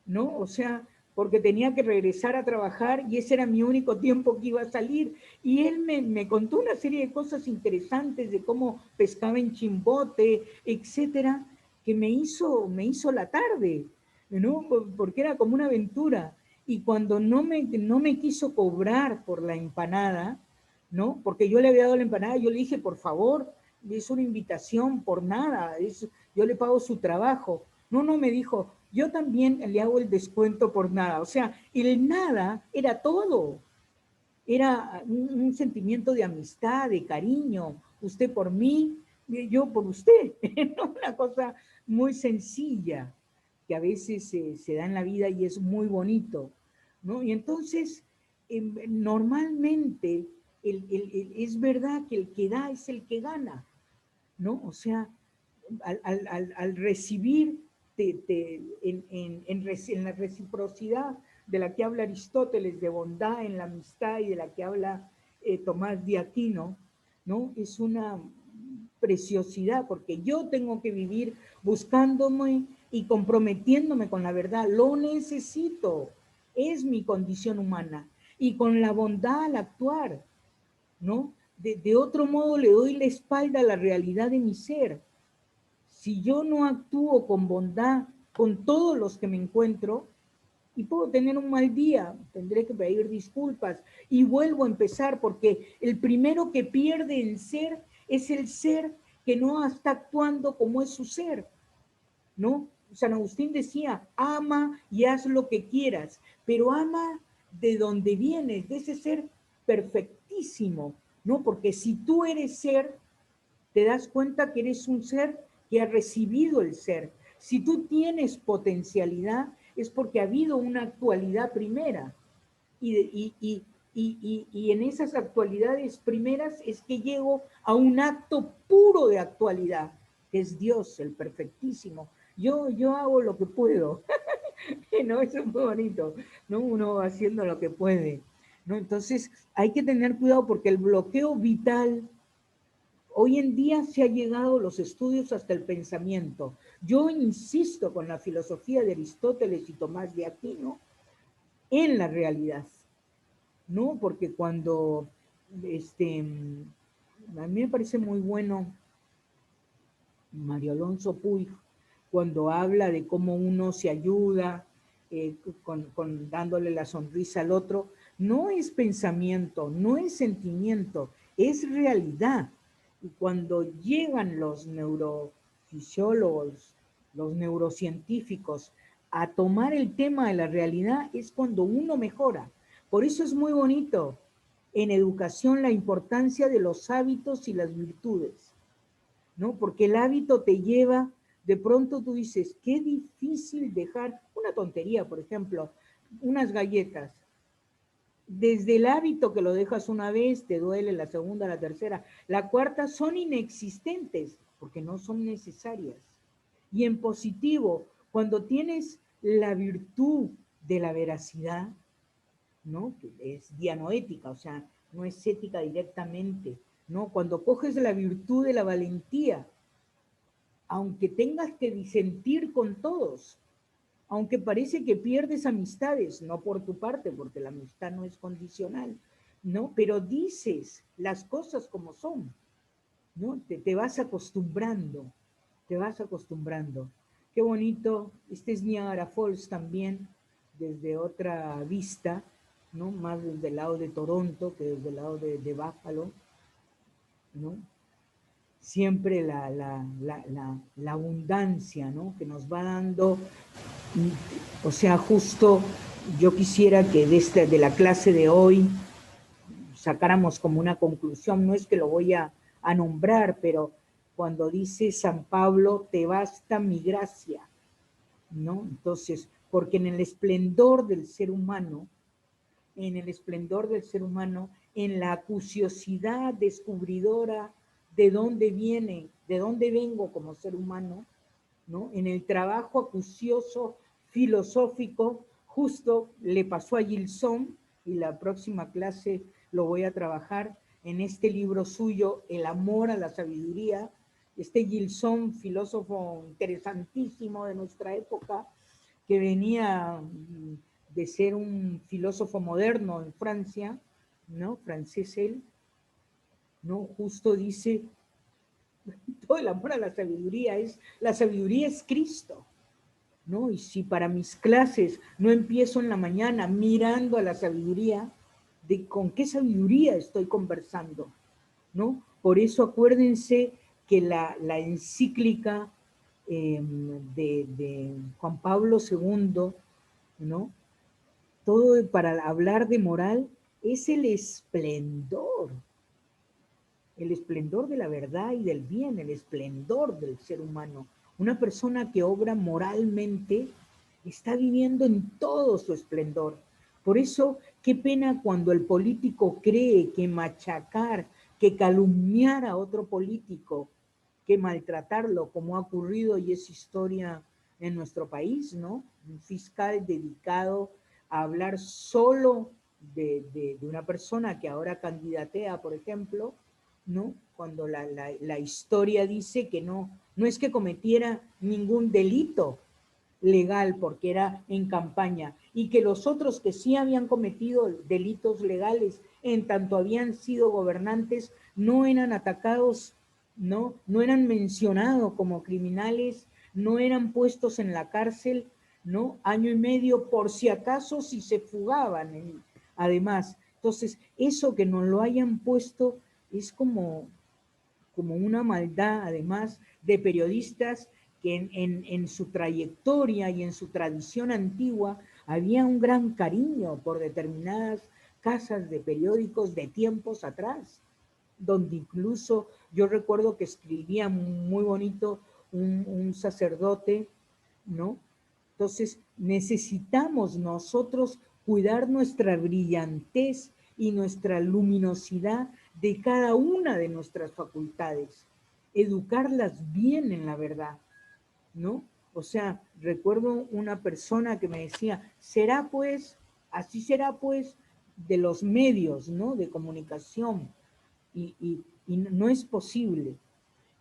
¿no? O sea, porque tenía que regresar a trabajar y ese era mi único tiempo que iba a salir. Y él me contó una serie de cosas interesantes de cómo pescaba en Chimbote, etcétera, que me hizo la tarde, ¿no? Porque era como una aventura. Y cuando no me quiso cobrar por la empanada, ¿no? Porque yo le había dado la empanada, yo le dije, por favor, es una invitación por nada, yo le pago su trabajo. No, me dijo, yo también le hago el descuento por nada. O sea, el nada era todo. Era un sentimiento de amistad, de cariño. Usted por mí, yo por usted. Una cosa muy sencilla que a veces se da en la vida y es muy bonito, ¿no? Y entonces, normalmente, es verdad que el que da es el que gana, ¿no? O sea, al recibir en la reciprocidad de la que habla Aristóteles, de bondad en la amistad y de la que habla Tomás de Aquino, ¿no? Es una preciosidad porque yo tengo que vivir buscándome y comprometiéndome con la verdad, lo necesito, es mi condición humana y con la bondad al actuar, ¿no? de otro modo le doy la espalda a la realidad de mi ser. Si yo no actúo con bondad con todos los que me encuentro, y puedo tener un mal día, tendré que pedir disculpas y vuelvo a empezar, porque el primero que pierde en ser es el ser que no está actuando como es su ser, ¿no? San Agustín decía, ama y haz lo que quieras, pero ama de donde vienes, de ese ser perfectísimo, ¿no? Porque si tú eres ser, te das cuenta que eres un ser que ha recibido el ser. Si tú tienes potencialidad, es porque ha habido una actualidad primera. Y en esas actualidades primeras es que llego a un acto puro de actualidad, que es Dios, el perfectísimo. Yo hago lo que puedo, ¿no? Eso es muy bonito, ¿no? Uno va haciendo lo que puede, ¿no? Entonces hay que tener cuidado porque el bloqueo vital, hoy en día se ha llegado los estudios hasta el pensamiento. Yo insisto con la filosofía de Aristóteles y Tomás de Aquino en la realidad, ¿no? Porque cuando, a mí me parece muy bueno Mario Alonso Puig, cuando habla de cómo uno se ayuda dándole la sonrisa al otro, no es pensamiento, no es sentimiento, es realidad. Y cuando llegan los neurofisiólogos, los neurocientíficos, a tomar el tema de la realidad, es cuando uno mejora. Por eso es muy bonito en educación la importancia de los hábitos y las virtudes, ¿no? Porque el hábito te lleva, de pronto tú dices, qué difícil dejar una tontería, por ejemplo, unas galletas. Desde el hábito que lo dejas una vez, te duele la segunda, la tercera, la cuarta, son inexistentes porque no son necesarias. Y en positivo, cuando tienes la virtud de la veracidad, ¿no? Que es dianoética, o sea, no es ética directamente, ¿no? Cuando coges la virtud de la valentía, aunque tengas que disentir con todos, aunque parece que pierdes amistades, no por tu parte, porque la amistad no es condicional, ¿no? Pero dices las cosas como son, ¿no? Te vas acostumbrando, te vas acostumbrando. Qué bonito, este es Niagara Falls también, desde otra vista, ¿no? Más desde el lado de Toronto que desde el lado de Buffalo, ¿no? Siempre la abundancia, ¿no? Que nos va dando, o sea, justo yo quisiera que de la clase de hoy sacáramos como una conclusión, no es que lo voy a nombrar, pero cuando dice San Pablo, te basta mi gracia, ¿no? Entonces, porque en el esplendor del ser humano, en el esplendor del ser humano, en la acuciosidad descubridora de dónde viene, de dónde vengo como ser humano, ¿no? En el trabajo acucioso filosófico, justo le pasó a Gilson, y la próxima clase lo voy a trabajar en este libro suyo, El amor a la sabiduría. Este Gilson, filósofo interesantísimo de nuestra época, que venía de ser un filósofo moderno en Francia, ¿no? Francés él, ¿no? Justo dice, todo el amor a la sabiduría es Cristo, ¿no? Y si para mis clases no empiezo en la mañana mirando a la sabiduría, de con qué sabiduría estoy conversando, ¿no? Por eso acuérdense que la encíclica de Juan Pablo II, ¿no? Todo para hablar de moral es el esplendor de la verdad y del bien, el esplendor del ser humano. Una persona que obra moralmente está viviendo en todo su esplendor. Por eso, qué pena cuando el político cree que machacar, que calumniar a otro político, que maltratarlo, como ha ocurrido y es historia en nuestro país, ¿no? Un fiscal dedicado a hablar solo de una persona que ahora candidatea, por ejemplo, ¿no? Cuando la historia dice que no es que cometiera ningún delito legal porque era en campaña y que los otros que sí habían cometido delitos legales en tanto habían sido gobernantes, no eran atacados, no eran mencionados como criminales, no eran puestos en la cárcel, ¿no? Año y medio, por si acaso, si se fugaban, además. Entonces, eso que nos lo hayan puesto es como una maldad, además, de periodistas que en su trayectoria y en su tradición antigua había un gran cariño por determinadas casas de periódicos de tiempos atrás, donde incluso yo recuerdo que escribía muy bonito un sacerdote, ¿no? Entonces necesitamos nosotros cuidar nuestra brillantez y nuestra luminosidad de cada una de nuestras facultades, educarlas bien en la verdad, ¿no? O sea, recuerdo una persona que me decía, será pues, así será pues, de los medios, ¿no? De comunicación, y no es posible.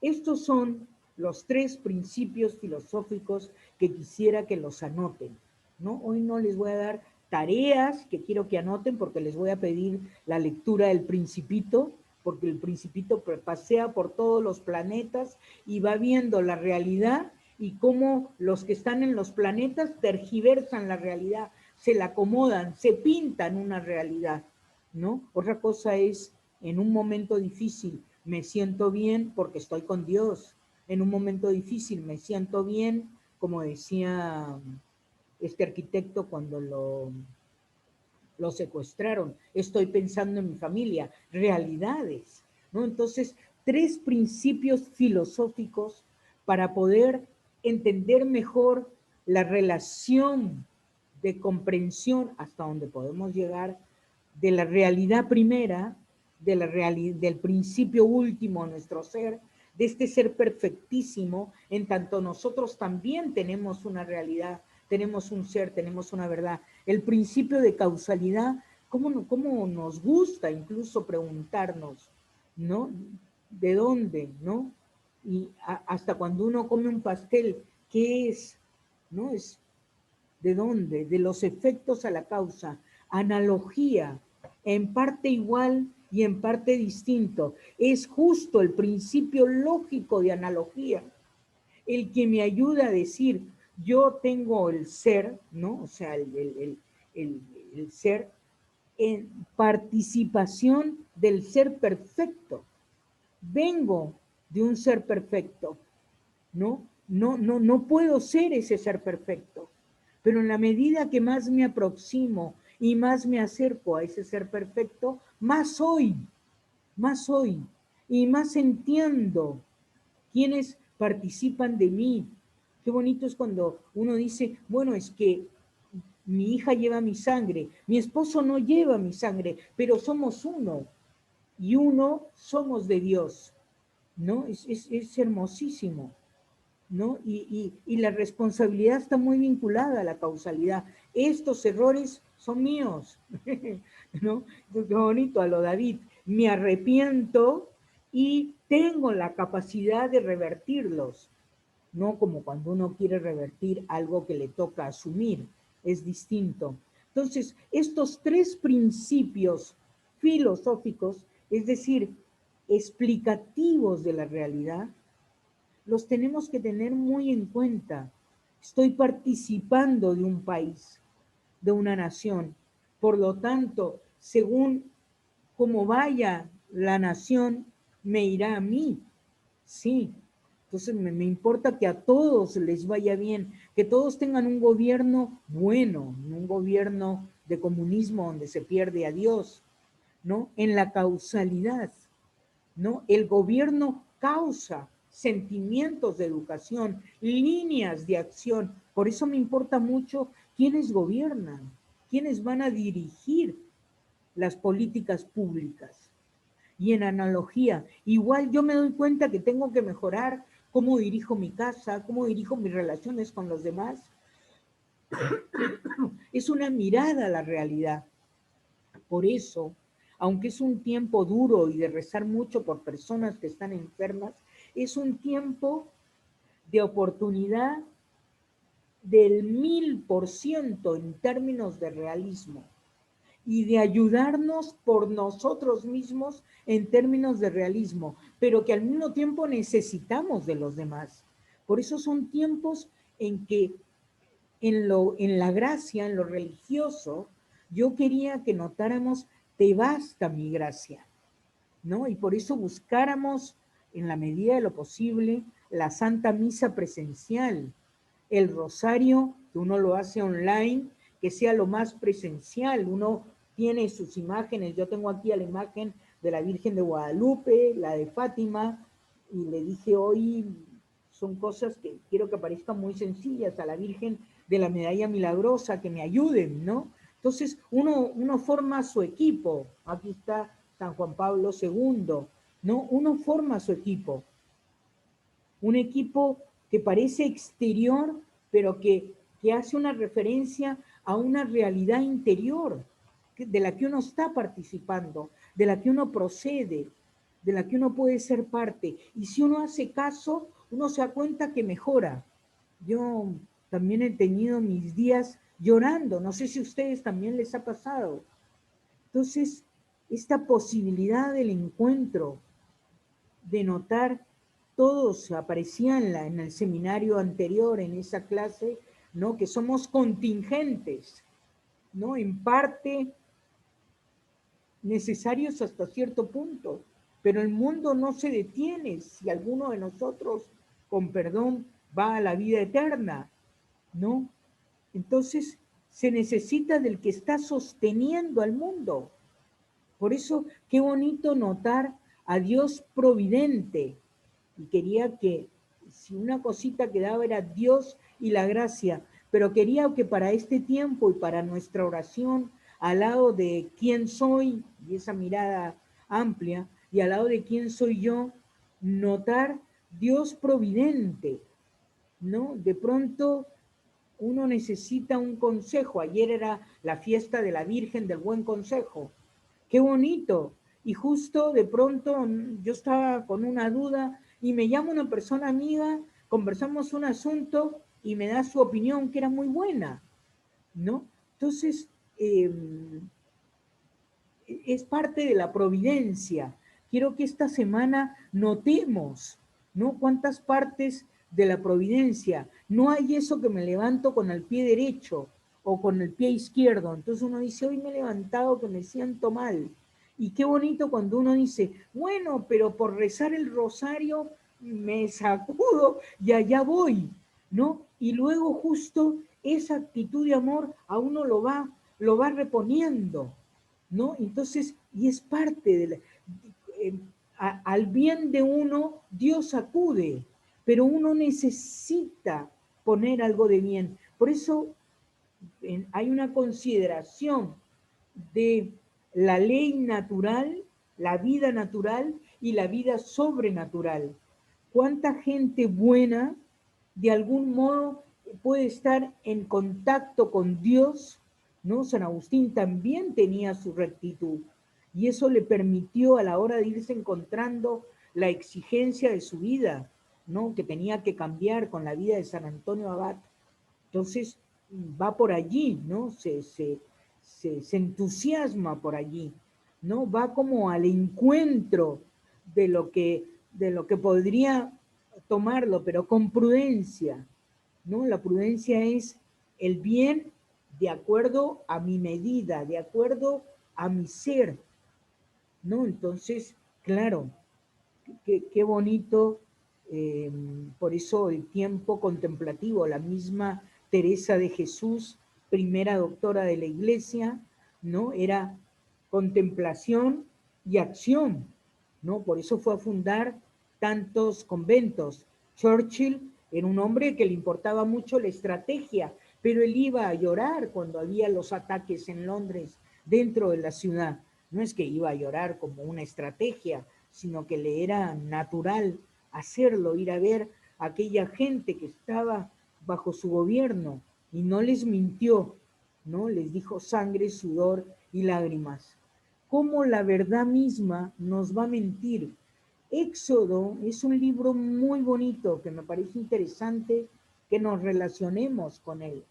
Estos son los tres principios filosóficos que quisiera que los anoten, ¿no? Hoy no les voy a dar tareas que quiero que anoten porque les voy a pedir la lectura del Principito, porque el Principito pasea por todos los planetas y va viendo la realidad y cómo los que están en los planetas tergiversan la realidad, se la acomodan, se pintan una realidad, ¿no? Otra cosa es en un momento difícil me siento bien porque estoy con Dios. En un momento difícil me siento bien, como decía este arquitecto cuando lo secuestraron. Estoy pensando en mi familia, realidades, ¿no? Entonces, tres principios filosóficos para poder entender mejor la relación de comprensión hasta donde podemos llegar de la realidad primera, del principio último de nuestro ser, de este ser perfectísimo, en tanto nosotros también tenemos una realidad, tenemos un ser, tenemos una verdad. El principio de causalidad, cómo nos gusta incluso preguntarnos, ¿no? ¿De dónde, no? Y hasta cuando uno come un pastel, ¿qué es? ¿No? Es ¿de dónde? De los efectos a la causa. Analogía, en parte igual y en parte distinto. Es justo el principio lógico de analogía el que me ayuda a decir, yo tengo el ser, ¿no? O sea, el ser en participación del ser perfecto. Vengo de un ser perfecto, ¿no? No puedo ser ese ser perfecto, pero en la medida que más me aproximo y más me acerco a ese ser perfecto, más soy, y más entiendo quiénes participan de mí. Qué bonito es cuando uno dice, bueno, es que mi hija lleva mi sangre, mi esposo no lleva mi sangre, pero somos uno, y uno somos de Dios, ¿no? Es hermosísimo. ¿No? Y la responsabilidad está muy vinculada a la causalidad. Estos errores son míos, ¿no? Qué bonito a lo David. Me arrepiento y tengo la capacidad de revertirlos, no como cuando uno quiere revertir algo que le toca asumir, es distinto. Entonces, estos tres principios filosóficos, es decir, explicativos de la realidad, los tenemos que tener muy en cuenta. Estoy participando de un país, de una nación. Por lo tanto, según cómo vaya la nación, me irá a mí. Sí. Entonces me importa que a todos les vaya bien, que todos tengan un gobierno bueno, no un gobierno de comunismo donde se pierde a Dios, ¿no? En la causalidad, ¿no? El gobierno causa sentimientos de educación, líneas de acción. Por eso me importa mucho quiénes gobiernan, quiénes van a dirigir las políticas públicas. Y en analogía, igual yo me doy cuenta que tengo que mejorar cómo dirijo mi casa, cómo dirijo mis relaciones con los demás. Es una mirada a la realidad. Por eso, aunque es un tiempo duro y de rezar mucho por personas que están enfermas, es un tiempo de oportunidad del 1000% en términos de realismo. y de ayudarnos por nosotros mismos en términos de realismo, pero que al mismo tiempo necesitamos de los demás. Por eso son tiempos en que en la gracia, en lo religioso, yo quería que notáramos, te basta mi gracia, ¿no? Y por eso buscáramos, en la medida de lo posible, la Santa Misa presencial, el rosario, que uno lo hace online, que sea lo más presencial. Uno tiene sus imágenes, yo tengo aquí la imagen de la Virgen de Guadalupe, la de Fátima, y le dije hoy, son cosas que quiero que parezcan muy sencillas, a la Virgen de la Medalla Milagrosa, que me ayuden, ¿no? Entonces uno forma su equipo, aquí está San Juan Pablo II, ¿no? Uno forma su equipo, un equipo que parece exterior, pero que hace una referencia a una realidad interior de la que uno está participando, de la que uno procede, de la que uno puede ser parte. Y si uno hace caso, uno se da cuenta que mejora. Yo también he tenido mis días llorando, no sé si a ustedes también les ha pasado. Entonces, esta posibilidad del encuentro, de notar, todos aparecían en el seminario anterior, en esa clase, ¿no? Que somos contingentes, ¿no? En parte necesarios hasta cierto punto, pero el mundo no se detiene si alguno de nosotros, con perdón, va a la vida eterna, ¿no? Entonces se necesita del que está sosteniendo al mundo. Por eso, qué bonito notar a Dios providente. Y quería que, si una cosita que daba era Dios y la gracia, pero quería que para este tiempo y para nuestra oración, al lado de quién soy, y esa mirada amplia, y al lado de quién soy yo, notar Dios providente, ¿no? De pronto uno necesita un consejo. Ayer era la fiesta de la Virgen del Buen Consejo. Qué bonito. Y justo de pronto yo estaba con una duda y me llama una persona amiga, conversamos un asunto y me da su opinión que era muy buena, ¿no? Entonces, eh, es parte de la providencia. Quiero que esta semana notemos, ¿no? Cuántas partes de la providencia. No hay eso que me levanto con el pie derecho o con el pie izquierdo. Entonces uno dice, hoy me he levantado que me siento mal. Y qué bonito cuando uno dice, bueno, pero por rezar el rosario me sacudo y allá voy, ¿no? Y luego justo esa actitud de amor a uno lo va reponiendo, ¿no? Entonces, y es parte de al bien de uno, Dios acude, pero uno necesita poner algo de bien. Por eso hay una consideración de la ley natural, la vida natural y la vida sobrenatural. ¿Cuánta gente buena de algún modo puede estar en contacto con Dios? ¿No? San Agustín también tenía su rectitud y eso le permitió a la hora de irse encontrando la exigencia de su vida, ¿no? Que tenía que cambiar con la vida de San Antonio Abad. Entonces va por allí, ¿no? Se entusiasma por allí, ¿no? Va como al encuentro de lo que podría tomarlo, pero con prudencia, ¿no? La prudencia es el bien de acuerdo a mi medida, de acuerdo a mi ser, ¿no? Entonces, claro, qué bonito, por eso el tiempo contemplativo, la misma Teresa de Jesús, primera doctora de la Iglesia, ¿no? Era contemplación y acción, ¿no? Por eso fue a fundar tantos conventos. Churchill era un hombre que le importaba mucho la estrategia, pero él iba a llorar cuando había los ataques en Londres dentro de la ciudad. No es que iba a llorar como una estrategia, sino que le era natural hacerlo, ir a ver a aquella gente que estaba bajo su gobierno y no les mintió, ¿no? Les dijo sangre, sudor y lágrimas. ¿Cómo la verdad misma nos va a mentir? Éxodo es un libro muy bonito que me parece interesante que nos relacionemos con él.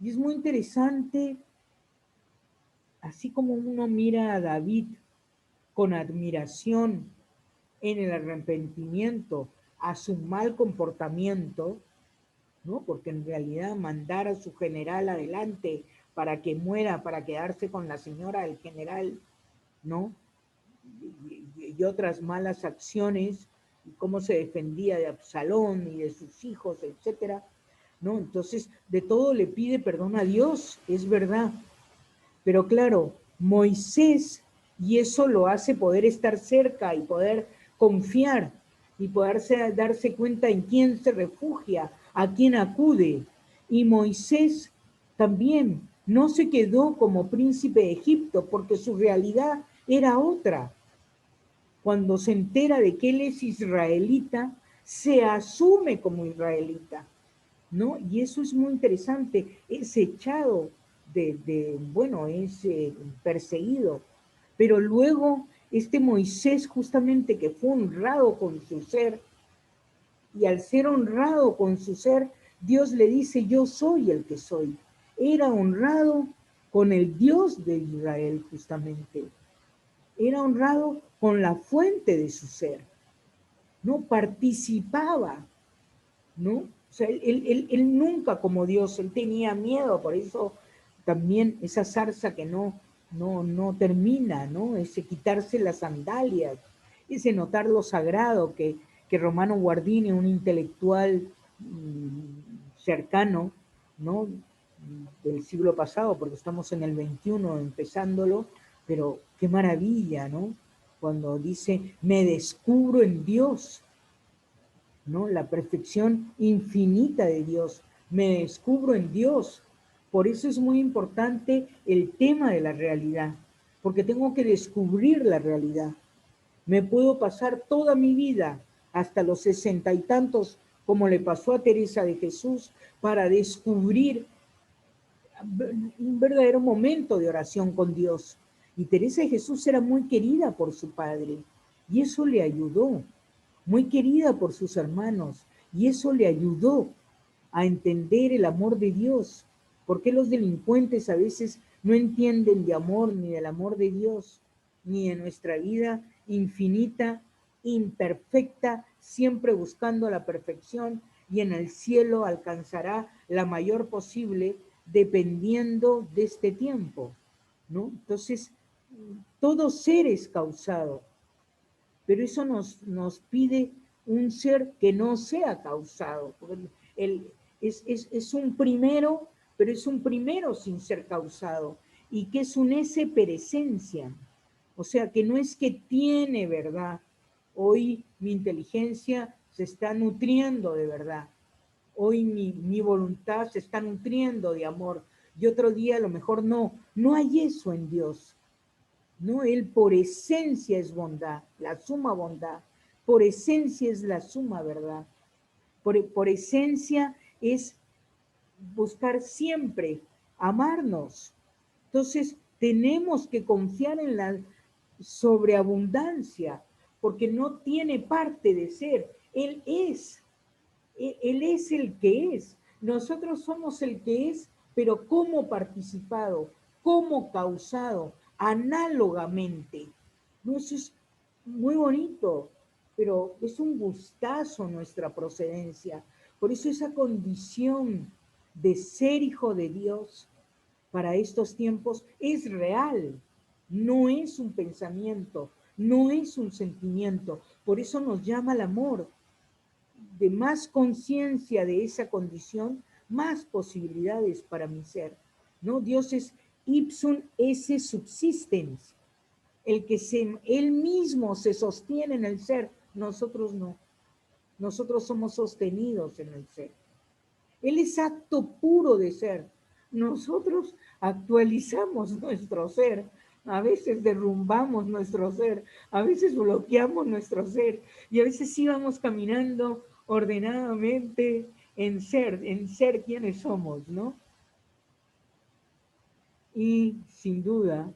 Y es muy interesante así como uno mira a David con admiración en el arrepentimiento a su mal comportamiento, ¿no? Porque en realidad mandar a su general adelante para que muera, para quedarse con la señora del general, ¿no? Y otras malas acciones, y cómo se defendía de Absalón y de sus hijos, etcétera, ¿no? Entonces, de todo le pide perdón a Dios, es verdad. Pero claro, Moisés, y eso lo hace poder estar cerca y poder confiar y poderse darse cuenta en quién se refugia, a quién acude. Y Moisés también no se quedó como príncipe de Egipto porque su realidad era otra. Cuando se entera de que él es israelita, se asume como israelita, ¿no? Y eso es muy interesante. Es echado bueno, es perseguido. Pero luego este Moisés, justamente que fue honrado con su ser, y al ser honrado con su ser, Dios le dice, yo soy el que soy. Era honrado con el Dios de Israel, justamente. Era honrado con la fuente de su ser. No participaba, ¿no? O sea, él nunca como Dios, él tenía miedo, por eso también esa zarza que no termina, ¿no? Ese quitarse las sandalias, ese notar lo sagrado que Romano Guardini, un intelectual cercano, ¿no? Del siglo pasado, porque estamos en el 21 empezándolo, pero qué maravilla, ¿no? Cuando dice, me descubro en Dios, ¿no? La perfección infinita de Dios. Me descubro en Dios. Por eso es muy importante el tema de la realidad, porque tengo que descubrir la realidad. Me puedo pasar toda mi vida, hasta los 60 y tantos, como le pasó a Teresa de Jesús, para descubrir un verdadero momento de oración con Dios. Y Teresa de Jesús era muy querida por su padre, y eso le ayudó, muy querida por sus hermanos, y eso le ayudó a entender el amor de Dios. Porque los delincuentes a veces no entienden de amor ni del amor de Dios, ni de nuestra vida infinita, imperfecta, siempre buscando la perfección, y en el cielo alcanzará la mayor posible dependiendo de este tiempo, ¿no? Entonces, todo ser es causado, pero eso nos pide un ser que no sea causado. Porque es un primero, pero es un primero sin ser causado, y que es un ese per esencia. O sea, que no es que tiene verdad. Hoy mi inteligencia se está nutriendo de verdad. Hoy mi voluntad se está nutriendo de amor. Y otro día a lo mejor no. No hay eso en Dios. ¿No? Él por esencia es bondad, la suma bondad. Por esencia es la suma verdad. Por esencia es buscar siempre amarnos. Entonces, tenemos que confiar en la sobreabundancia, porque no tiene parte de ser. Él es el que es. Nosotros somos el que es, pero como participado, como causado, análogamente. ¿No? Eso es muy bonito, pero es un gustazo nuestra procedencia. Por eso esa condición de ser hijo de Dios para estos tiempos es real, no es un pensamiento, no es un sentimiento. Por eso nos llama el amor. De más conciencia de esa condición, más posibilidades para mi ser, ¿no? Dios es ipsum esse subsistens, él mismo se sostiene en el ser, nosotros no, nosotros somos sostenidos en el ser. Él es acto puro de ser. Nosotros actualizamos nuestro ser, a veces derrumbamos nuestro ser, a veces bloqueamos nuestro ser, y a veces sí vamos caminando ordenadamente en ser quienes somos, ¿no? Y sin duda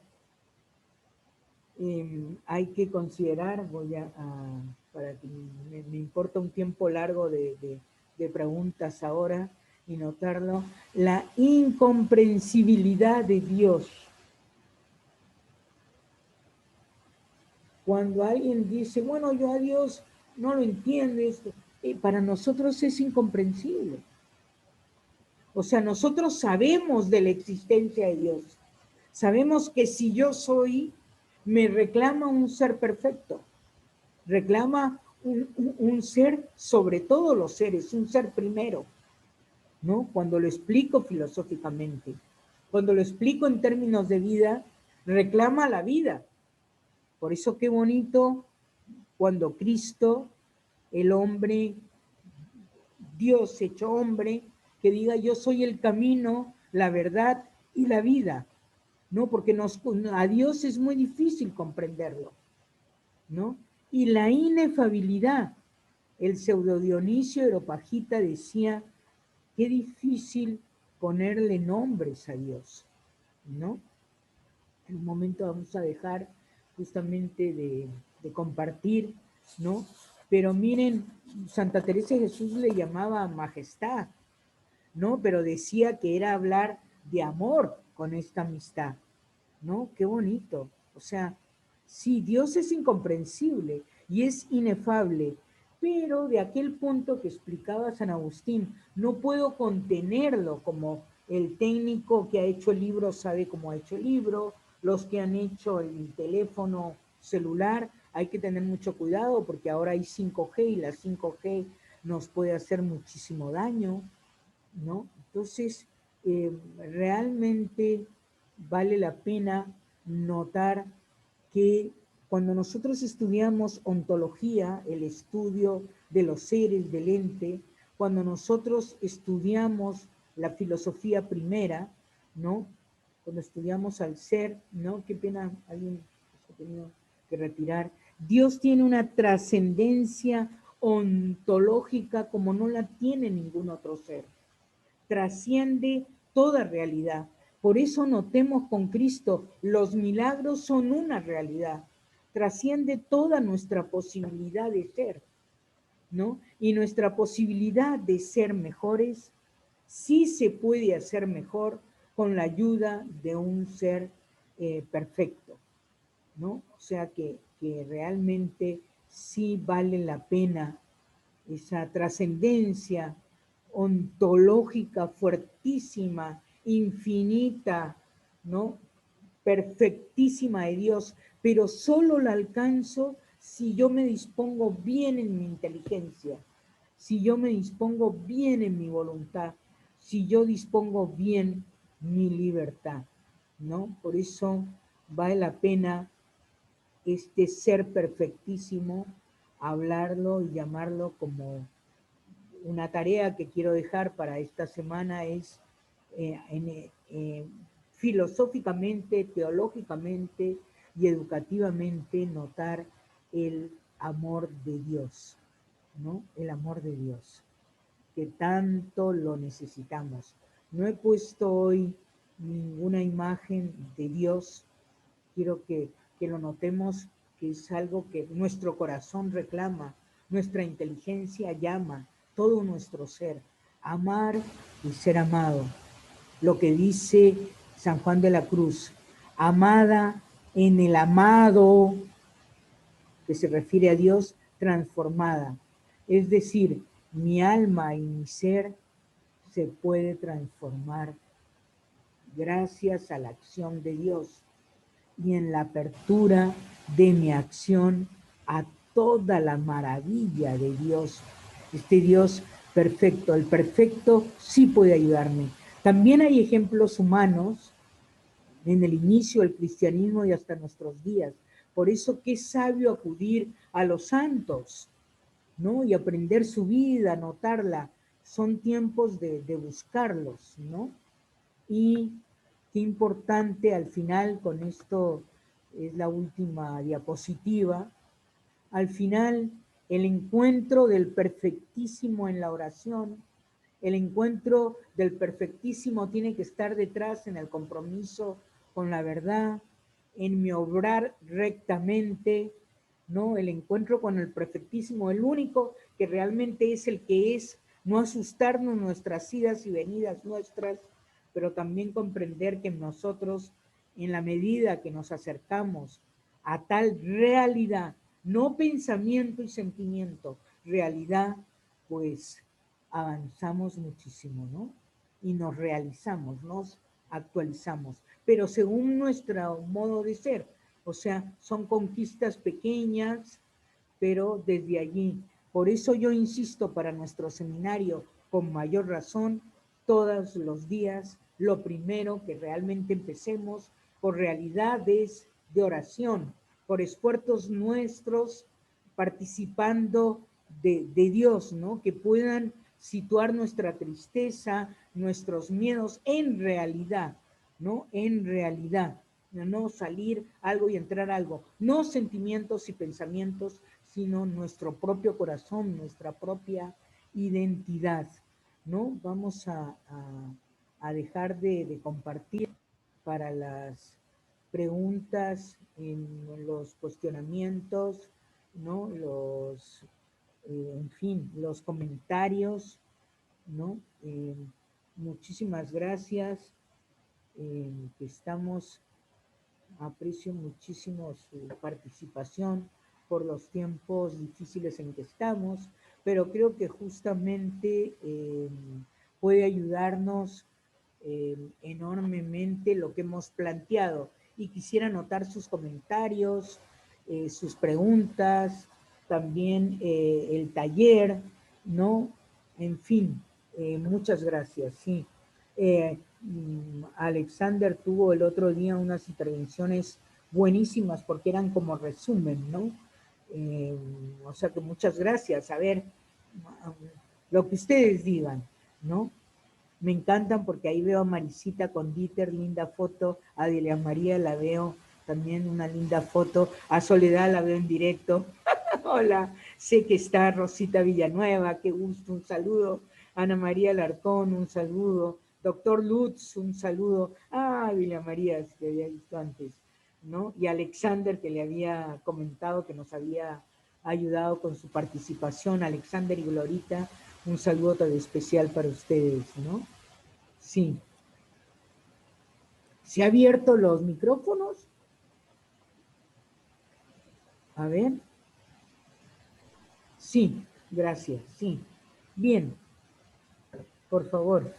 hay que considerar, para que me importa un tiempo largo de preguntas ahora y notarlo, la incomprensibilidad de Dios. Cuando alguien dice, bueno, yo a Dios no lo entiendo, esto, para nosotros es incomprensible. O sea, nosotros sabemos de la existencia de Dios. Sabemos que si yo soy, me reclama un ser perfecto. Reclama un ser sobre todos los seres, un ser primero, ¿no? Cuando lo explico filosóficamente, cuando lo explico en términos de vida, reclama la vida. Por eso qué bonito cuando Cristo, el hombre, Dios hecho hombre, que diga yo soy el camino, la verdad y la vida, ¿no? Porque a Dios es muy difícil comprenderlo, ¿no? Y la inefabilidad, el pseudo Dionisio Areopagita decía, qué difícil ponerle nombres a Dios, ¿no? En un momento vamos a dejar justamente de compartir, ¿no? Pero miren, Santa Teresa de Jesús le llamaba majestad, ¿no? Pero decía que era hablar de amor con esta amistad, ¿no? Qué bonito. O sea, sí, Dios es incomprensible y es inefable, pero de aquel punto que explicaba San Agustín, no puedo contenerlo como el técnico que ha hecho el libro sabe cómo ha hecho el libro, los que han hecho el teléfono celular, hay que tener mucho cuidado porque ahora hay 5G y la 5G nos puede hacer muchísimo daño, ¿no? Entonces, realmente vale la pena notar que cuando nosotros estudiamos ontología, el estudio de los seres del ente, cuando nosotros estudiamos la filosofía primera, ¿no? Cuando estudiamos al ser, ¿no? Qué pena, alguien se ha tenido que retirar. Dios tiene una trascendencia ontológica como no la tiene ningún otro ser. Trasciende toda realidad. Por eso notemos con Cristo, los milagros son una realidad. Trasciende toda nuestra posibilidad de ser, ¿no? Y nuestra posibilidad de ser mejores sí se puede hacer mejor con la ayuda de un ser perfecto, ¿no? O sea que realmente sí vale la pena esa trascendencia ontológica fuertísima, infinita, ¿no? Perfectísima de Dios, pero solo la alcanzo si yo me dispongo bien en mi inteligencia, si yo me dispongo bien en mi voluntad, si yo dispongo bien mi libertad, ¿no? Por eso vale la pena este ser perfectísimo, hablarlo y llamarlo como una tarea que quiero dejar para esta semana es filosóficamente, teológicamente y educativamente notar el amor de Dios, ¿no? El amor de Dios, que tanto lo necesitamos. No he puesto hoy ninguna imagen de Dios, quiero que lo notemos, que es algo que nuestro corazón reclama, nuestra inteligencia llama, todo nuestro ser, amar y ser amado. Lo que dice San Juan de la Cruz, amada en el amado, que se refiere a Dios, transformada. Es decir, mi alma y mi ser se puede transformar gracias a la acción de Dios y en la apertura de mi acción a toda la maravilla de Dios. Este Dios perfecto, el perfecto sí puede ayudarme. También hay ejemplos humanos en el inicio del cristianismo y hasta nuestros días. Por eso qué sabio acudir a los santos, ¿no? Y aprender su vida, notarla. Son tiempos de buscarlos, ¿no? Y qué importante al final, con esto es la última diapositiva, al final el encuentro del perfectísimo en la oración, el encuentro del perfectísimo tiene que estar detrás en el compromiso con la verdad, en mi obrar rectamente, ¿no? El encuentro con el perfectísimo, el único que realmente es el que es, no asustarnos nuestras idas y venidas nuestras, pero también comprender que nosotros, en la medida que nos acercamos a tal realidad, no pensamiento y sentimiento, realidad, pues avanzamos muchísimo, ¿no? Y nos realizamos, nos actualizamos, pero según nuestro modo de ser, o sea, son conquistas pequeñas, pero desde allí. Por eso yo insisto para nuestro seminario, con mayor razón, todos los días, lo primero que realmente empecemos por realidades de oración, por esfuerzos nuestros, participando de Dios, ¿no? Que puedan situar nuestra tristeza, nuestros miedos en realidad, ¿no? En realidad, no salir algo y entrar algo, no sentimientos y pensamientos, sino nuestro propio corazón, nuestra propia identidad, ¿no? Vamos a dejar de compartir para las preguntas, en los cuestionamientos, ¿no? En fin, los comentarios, ¿no? Muchísimas gracias. Estamos, aprecio muchísimo su participación por los tiempos difíciles en que estamos, pero creo que justamente puede ayudarnos enormemente lo que hemos planteado. Y quisiera anotar sus comentarios, sus preguntas, también el taller, ¿no? En fin, muchas gracias, sí. Alexander tuvo el otro día unas intervenciones buenísimas porque eran como resumen, ¿no? O sea que muchas gracias. A ver, lo que ustedes digan, ¿no? Me encantan porque ahí veo a Marisita con Dieter, linda foto, a Delia María la veo también una linda foto, a Soledad la veo en directo. Hola, sé que está Rosita Villanueva, qué gusto, un saludo. Ana María Larcón, un saludo. Doctor Lutz, un saludo. Ah, Villa María, que había visto antes, ¿no? Y Alexander, que le había comentado que nos había ayudado con su participación. Alexander y Glorita, un saludo tan especial para ustedes, ¿no? Sí. ¿Se han abierto los micrófonos? A ver. Sí, gracias, sí. Bien, por favor.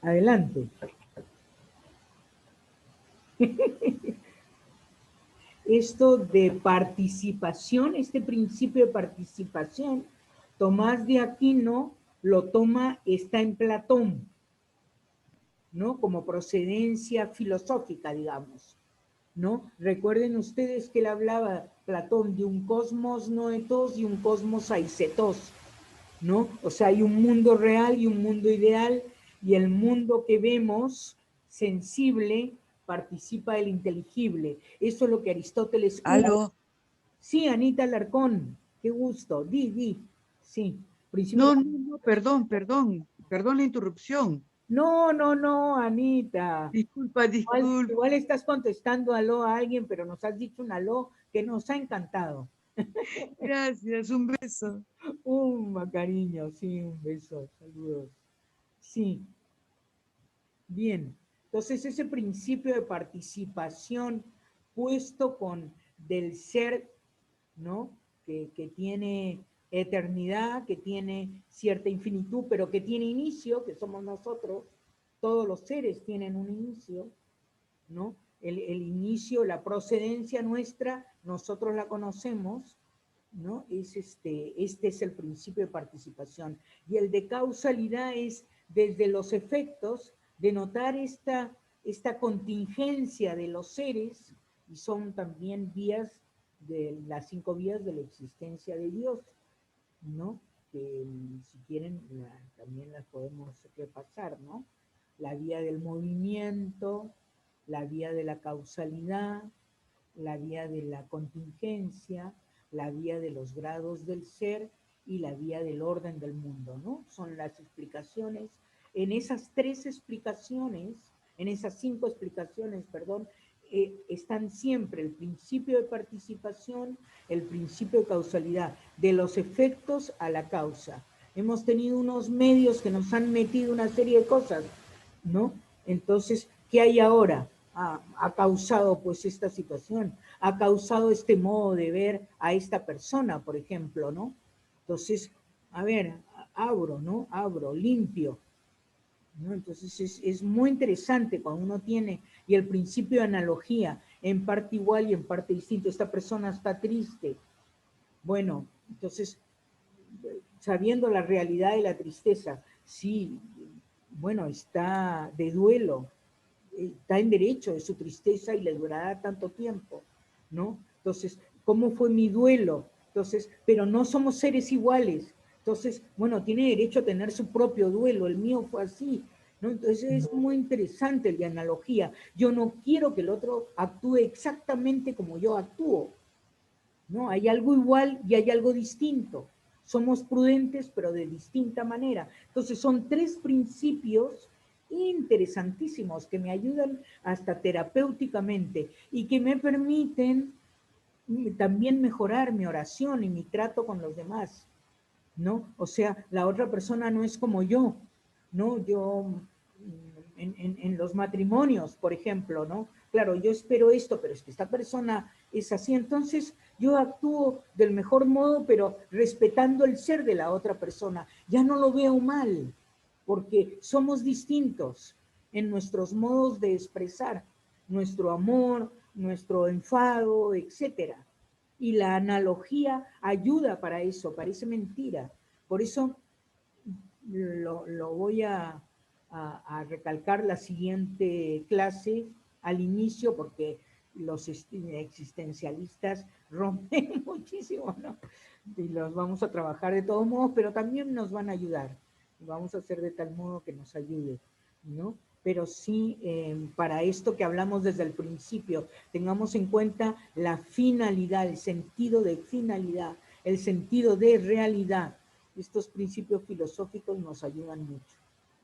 Adelante. Esto de participación, este principio de participación, Tomás de Aquino lo toma, está en Platón, ¿no? Como procedencia filosófica, digamos, ¿no? Recuerden ustedes que él hablaba, Platón, de un cosmos noetos y un cosmos aisetos, ¿no? O sea, hay un mundo real y un mundo ideal, y el mundo que vemos, sensible, participa del inteligible. Eso es lo que Aristóteles hubo. Aló. Sí, Anita Alarcón, qué gusto. Di. Sí, principio. No, perdón la interrupción. No, Anita. Disculpa. Igual estás contestando aló a alguien, pero nos has dicho un aló que nos ha encantado. Gracias, un beso. Cariño, sí, un beso, saludos. Sí, bien. Entonces, ese principio de participación puesto con del ser, ¿no? Que tiene eternidad, que tiene cierta infinitud, pero que tiene inicio, que somos nosotros, todos los seres tienen un inicio, ¿no? El inicio, la procedencia nuestra, nosotros la conocemos, ¿no? Este es el principio de participación. Y el de causalidad es desde los efectos de notar esta contingencia de los seres, y son también vías de las 5 vías de la existencia de Dios, ¿no? Que si quieren también las podemos repasar, ¿no? La vía del movimiento, la vía de la causalidad, la vía de la contingencia, la vía de los grados del ser y la vía del orden del mundo, ¿no? Son las explicaciones. En esas 3 explicaciones, en esas 5 explicaciones, perdón, están siempre el principio de participación, el principio de causalidad, de los efectos a la causa. Hemos tenido unos medios que nos han metido una serie de cosas, ¿no? Entonces, ¿qué hay ahora? Ha causado pues esta situación, ha causado este modo de ver a esta persona, por ejemplo, ¿no? Entonces, a ver, abro, ¿no? Abro, limpio, ¿no? Entonces es muy interesante cuando uno tiene, y el principio de analogía, en parte igual y en parte distinto. Esta persona está triste. Bueno, entonces, sabiendo la realidad de la tristeza, sí, bueno, está de duelo, está en derecho de su tristeza y le durará tanto tiempo, ¿no? Entonces, ¿cómo fue mi duelo? Entonces, pero no somos seres iguales. Entonces, bueno, tiene derecho a tener su propio duelo, el mío fue así, ¿no? Entonces es muy interesante el de analogía. Yo no quiero que el otro actúe exactamente como yo actúo, ¿no? Hay algo igual y hay algo distinto. Somos prudentes, pero de distinta manera. Entonces, son tres principios interesantísimos que me ayudan hasta terapéuticamente y que me permiten también mejorar mi oración y mi trato con los demás, ¿no? O sea, la otra persona no es como yo, ¿no? Yo, en los matrimonios, por ejemplo, ¿no? Claro, yo espero esto, pero es que esta persona es así, entonces yo actúo del mejor modo, pero respetando el ser de la otra persona. Ya no lo veo mal, porque somos distintos en nuestros modos de expresar nuestro amor, nuestro enfado, etcétera. Y la analogía ayuda para eso, parece mentira. Por eso lo voy a recalcar la siguiente clase al inicio, porque los existencialistas rompen muchísimo, ¿no? Y los vamos a trabajar de todos modos, pero también nos van a ayudar. Vamos a hacer de tal modo que nos ayude, ¿no? Pero sí, para esto que hablamos desde el principio, tengamos en cuenta la finalidad, el sentido de finalidad, el sentido de realidad. Estos principios filosóficos nos ayudan mucho.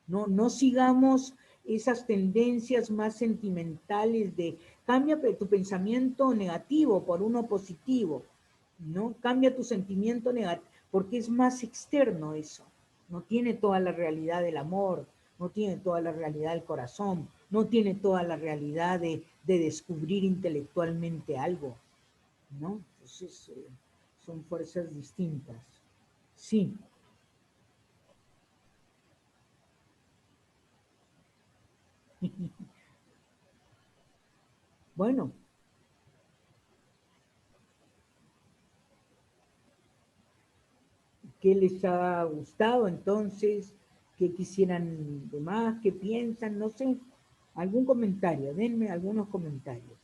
No sigamos esas tendencias más sentimentales de cambia tu pensamiento negativo por uno positivo, ¿no? Cambia tu sentimiento negativo, porque es más externo eso. No tiene toda la realidad del amor, no tiene toda la realidad del corazón, no tiene toda la realidad de descubrir intelectualmente algo, ¿no? Entonces, son fuerzas distintas. Sí. Bueno, ¿qué les ha gustado entonces? ¿Qué quisieran de más? ¿Qué piensan? No sé. ¿Algún comentario? Denme algunos comentarios.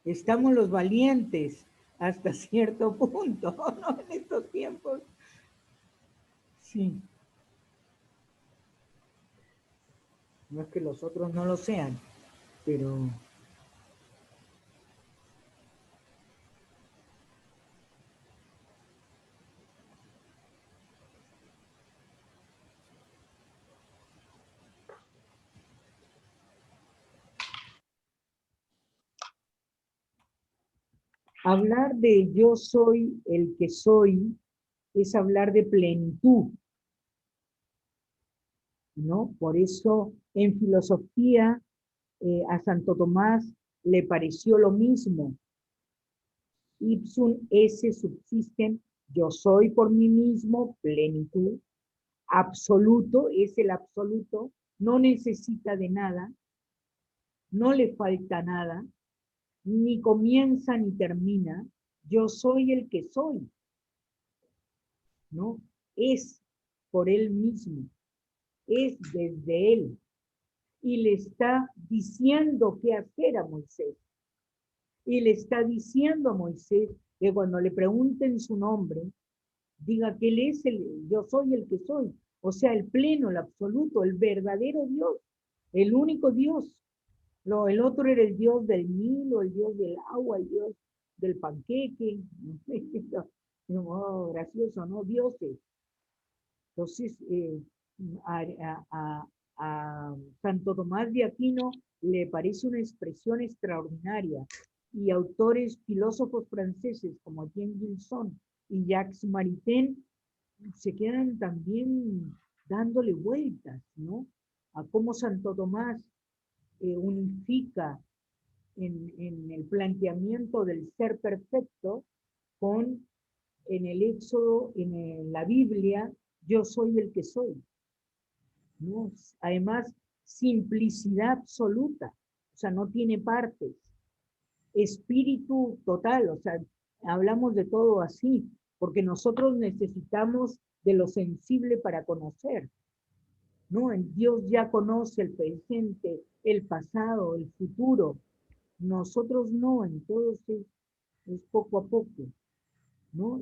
Estamos los valientes hasta cierto punto, ¿no? En estos tiempos. Sí. No es que los otros no lo sean, pero hablar de yo soy el que soy es hablar de plenitud, ¿no? Por eso en filosofía a Santo Tomás le pareció lo mismo. Ipsum esse subsistem, yo soy por mí mismo, plenitud, absoluto, es el absoluto, no necesita de nada, no le falta nada, ni comienza ni termina, yo soy el que soy, ¿no? Es por él mismo, es desde él, y le está diciendo qué hacer a Moisés. Y le está diciendo a Moisés que cuando le pregunten su nombre, diga que él es yo soy el que soy. O sea, el pleno, el absoluto, el verdadero Dios, el único Dios. El otro era el Dios del Nilo, el Dios del agua, el Dios del panqueque. No, gracioso, ¿no? Dioses. Entonces, a, a Santo Tomás de Aquino le parece una expresión extraordinaria. y autores, filósofos franceses como Jean Gilson y Jacques Maritain se quedan también dándole vueltas, ¿no? A cómo Santo Tomás unifica en el planteamiento del ser perfecto con en el Éxodo, la Biblia, yo soy el que soy, ¿no? Además, simplicidad absoluta, o sea, no tiene partes, espíritu total, o sea, hablamos de todo así, porque nosotros necesitamos de lo sensible para conocer, ¿no? Dios ya conoce el presente, el pasado, el futuro, nosotros no, entonces es poco a poco, ¿no?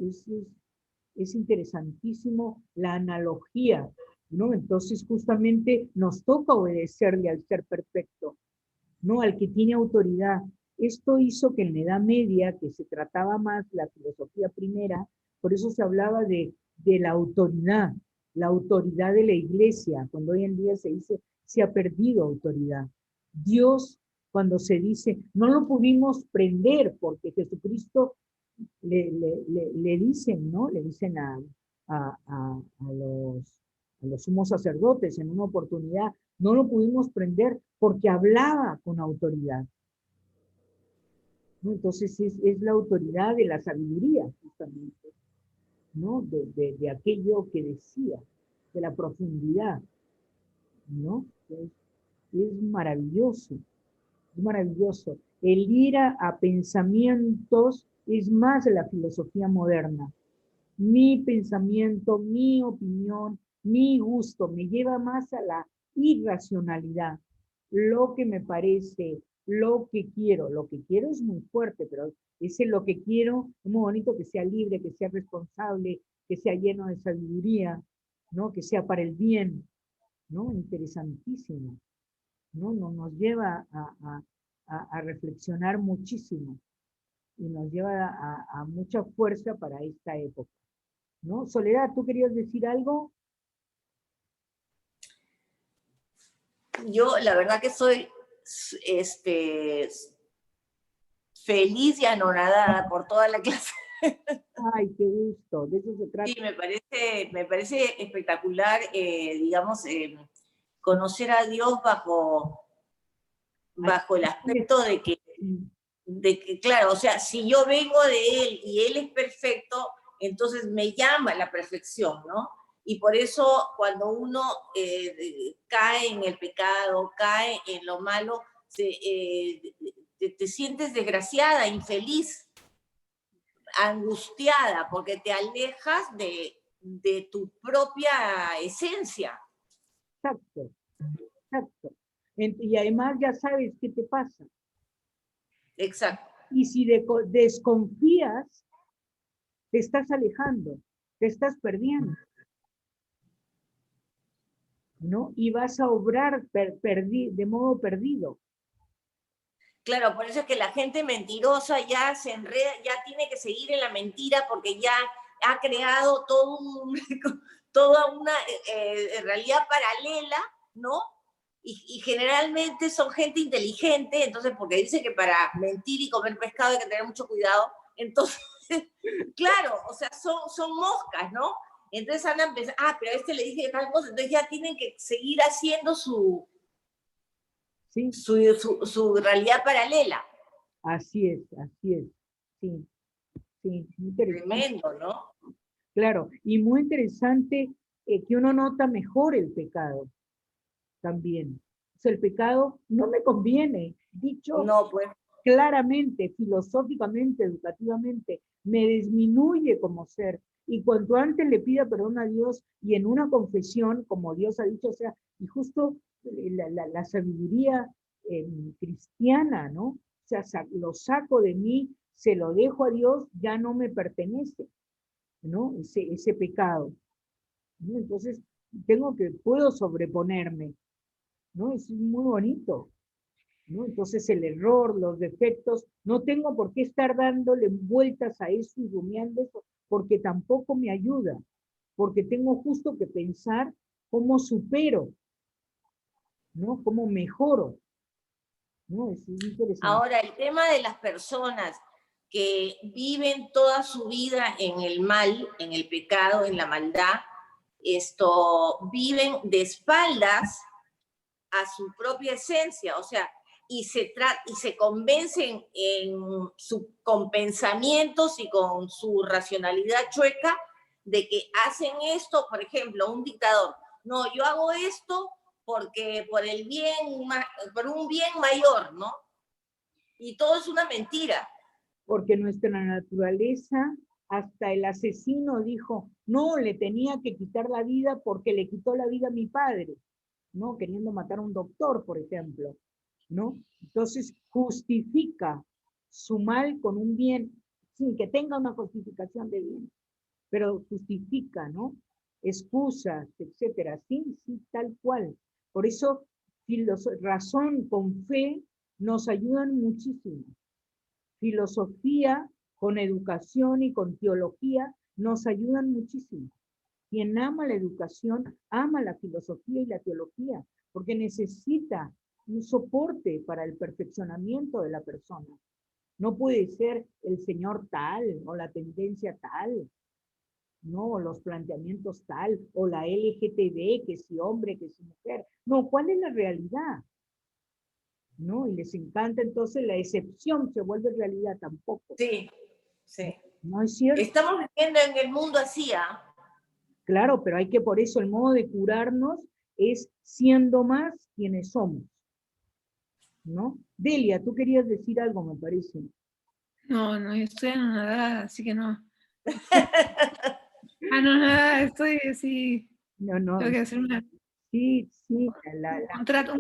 Es interesantísimo la analogía, ¿no? Entonces justamente nos toca obedecerle al ser perfecto, ¿no? Al que tiene autoridad. Esto hizo que en la Edad Media, que se trataba más la filosofía primera, por eso se hablaba de la autoridad de la iglesia, cuando hoy en día se dice, se ha perdido autoridad. Dios, cuando se dice, no lo pudimos prender porque Jesucristo le dicen, ¿no? Le dicen a los sumos sacerdotes en una oportunidad, no lo pudimos prender porque hablaba con autoridad, ¿no? Entonces es la autoridad de la sabiduría, justamente, ¿no? De aquello que decía, de la profundidad, ¿no? Es maravilloso, es maravilloso. El ir a pensamientos es más de la filosofía moderna. Mi pensamiento, mi opinión, mi gusto me lleva más a la irracionalidad. Lo que me parece, lo que quiero es muy fuerte, pero ese lo que quiero es muy bonito, que sea libre, que sea responsable, que sea lleno de sabiduría, ¿no? Que sea para el bien, ¿no? Interesantísimo, ¿no? Nos lleva a reflexionar muchísimo y nos lleva a mucha fuerza para esta época, ¿no? Soledad, ¿tú querías decir algo? Yo la verdad que soy feliz y anonadada por toda la clase. Ay, qué gusto, de eso se trata. Sí, me parece espectacular, digamos, conocer a Dios bajo el aspecto de que, claro, o sea, si yo vengo de Él y Él es perfecto, entonces me llama a la perfección, ¿no? Y por eso cuando uno cae en el pecado, cae en lo malo, te sientes desgraciada, infeliz, angustiada, porque te alejas de tu propia esencia. Exacto, exacto. Y además ya sabes qué te pasa. Exacto. Y si desconfías, te estás alejando, te estás perdiendo, ¿no? Y vas a obrar de modo perdido. Claro, por eso es que la gente mentirosa ya se enreda, ya tiene que seguir en la mentira porque ya ha creado toda una realidad paralela, ¿no? Y generalmente son gente inteligente, entonces porque dice que para mentir y comer pescado hay que tener mucho cuidado, entonces, claro, o sea, son moscas, ¿no? Entonces andan pensando, pero a este le dije tal cosa, entonces ya tienen que seguir haciendo su realidad paralela. Así es, sí, sí, Tremendo, ¿no? Claro, y muy interesante que uno nota mejor el pecado también. O sea, el pecado no me conviene, dicho no, pues, claramente, filosóficamente, educativamente, me disminuye como ser. Y cuanto antes le pida perdón a Dios y en una confesión, como Dios ha dicho, o sea, y justo la sabiduría cristiana, ¿no? O sea, lo saco de mí, se lo dejo a Dios, ya no me pertenece, ¿no? Ese pecado, ¿no? Entonces, puedo sobreponerme, ¿no? Es muy bonito, ¿no? Entonces, el error, los defectos, no tengo por qué estar dándole vueltas a eso y rumiando eso, porque tampoco me ayuda, porque tengo justo que pensar cómo supero, ¿no? Cómo mejoro, ¿no? Es interesante. Ahora, el tema de las personas que viven toda su vida en el mal, en el pecado, en la maldad, viven de espaldas a su propia esencia, o sea, y se convencen con pensamientos y con su racionalidad chueca de que hacen esto, por ejemplo, un dictador. No, yo hago esto porque por un bien mayor, ¿no? Y todo es una mentira. Porque nuestra naturaleza, hasta el asesino dijo, no, le tenía que quitar la vida porque le quitó la vida a mi padre, ¿no? Queriendo matar a un doctor, por ejemplo, ¿no? Entonces justifica su mal con un bien, sin que tenga una justificación de bien, pero justifica, ¿no? Excusas, etcétera. Sí, sí, tal cual. Por eso, razón con fe nos ayudan muchísimo. Filosofía con educación y con teología nos ayudan muchísimo. Quien ama la educación, ama la filosofía y la teología, porque necesita un soporte para el perfeccionamiento de la persona. No puede ser el señor tal o la tendencia tal, no, los planteamientos tal, o la LGTB, que si hombre, que si mujer. No, ¿cuál es la realidad? ¿No? Y les encanta entonces la excepción se vuelve realidad tampoco. Sí, sí. ¿No es cierto? Estamos viviendo en el mundo así, ¿ah? Claro, pero hay que, por eso el modo de curarnos es siendo más quienes somos, ¿no? Delia, tú querías decir algo, me parece. No, no, yo estoy anonadada, así que no. Anonadada, estoy así. No, no, Tengo que hacer un sí,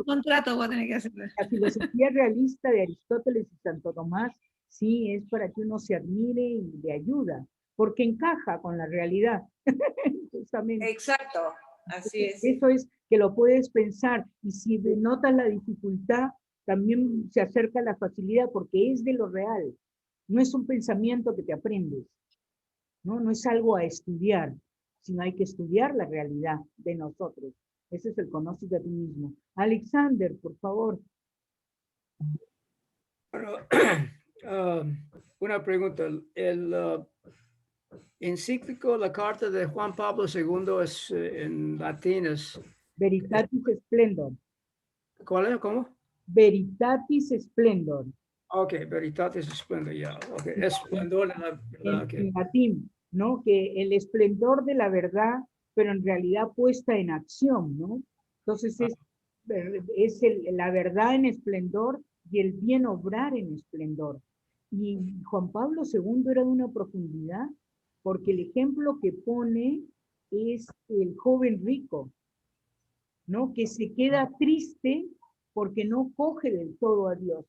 contrato voy a tener que hacer. la filosofía realista de Aristóteles y Santo Tomás, sí, es para que uno se admire y le ayuda, porque encaja con la realidad, justamente. Exacto, así es. Eso es que lo puedes pensar, y si notas la dificultad, también se acerca la facilidad, porque es de lo real, no es un pensamiento que te aprendes, ¿no? No es algo a estudiar, sino hay que estudiar la realidad de nosotros. Ese es el conocer a ti mismo. Alexander, por favor. Bueno, una pregunta. El encíclico, la carta de Juan Pablo II es en latín. Veritatis Splendor. ¿Cuál es? ¿Cómo? Veritatis Splendor. Ok, Veritatis Splendor, ya. Okay. Esplendor de la verdad. En latín, ¿no? Que el esplendor de la verdad, pero en realidad puesta en acción, ¿no? Entonces es la verdad en esplendor y el bien obrar en esplendor. Y Juan Pablo II era de una profundidad, porque el ejemplo que pone es el joven rico, ¿no? Que se queda triste porque no coge del todo a Dios,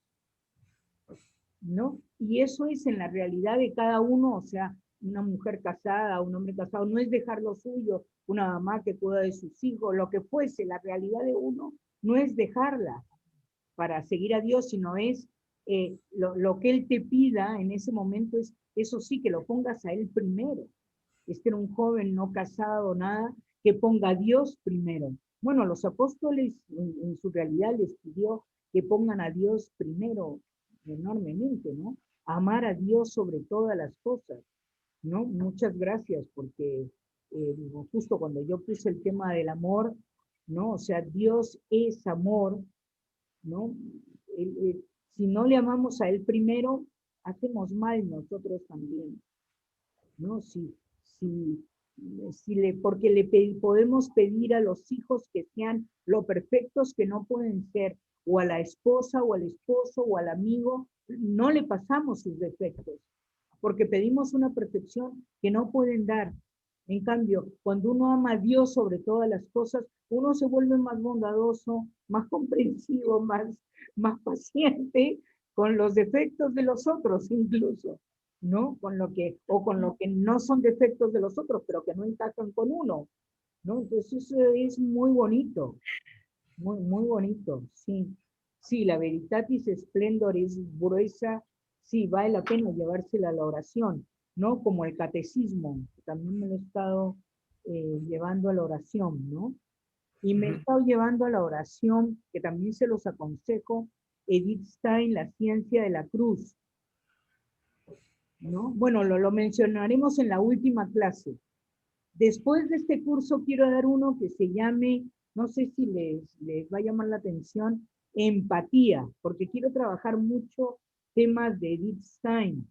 ¿no? Y eso es en la realidad de cada uno, o sea, una mujer casada, un hombre casado, no es dejar lo suyo, una mamá que cuida de sus hijos, lo que fuese, la realidad de uno no es dejarla para seguir a Dios, sino es lo que Él te pida en ese momento es, eso sí, que lo pongas a Él primero. Este era un joven no casado, nada, que ponga a Dios primero. Bueno, los apóstoles en su realidad les pidió que pongan a Dios primero enormemente, ¿no? Amar a Dios sobre todas las cosas, ¿no? Muchas gracias, porque justo cuando yo puse el tema del amor, ¿no? O sea, Dios es amor, ¿no? Si no le amamos a Él primero, hacemos mal nosotros también, ¿no? Porque podemos pedir a los hijos que sean lo perfectos que no pueden ser, o a la esposa, o al esposo, o al amigo, no le pasamos sus defectos, porque pedimos una perfección que no pueden dar. En cambio, cuando uno ama a Dios sobre todas las cosas, uno se vuelve más bondadoso, más comprensivo, más paciente con los defectos de los otros incluso, ¿no? Con lo que no son defectos de los otros, pero que no encajan con uno, ¿no? Entonces eso es muy bonito, muy, muy bonito, sí. Sí, la Veritatis Splendor es gruesa, sí, vale la pena llevársela a la oración, ¿no? Como el catecismo, que también me lo he estado llevando a la oración, ¿no? Y me he estado llevando a la oración, que también se los aconsejo, Edith Stein, La ciencia de la cruz, ¿no? Bueno, lo mencionaremos en la última clase. Después de este curso quiero dar uno que se llame, no sé si les va a llamar la atención, empatía, porque quiero trabajar mucho temas de Edith Stein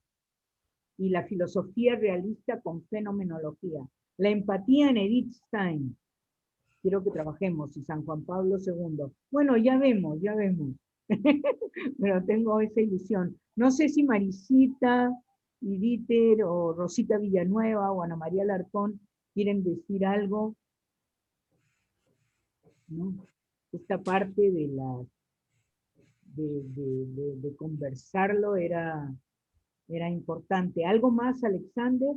y la filosofía realista con fenomenología. La empatía en Edith Stein. Quiero que trabajemos, y San Juan Pablo II. Bueno, ya vemos. Pero tengo esa ilusión. No sé si Marisita, y Dieter, o Rosita Villanueva, o Ana María Alarcón quieren decir algo, ¿no? Esta parte de de conversarlo era importante. ¿Algo más, Alexander?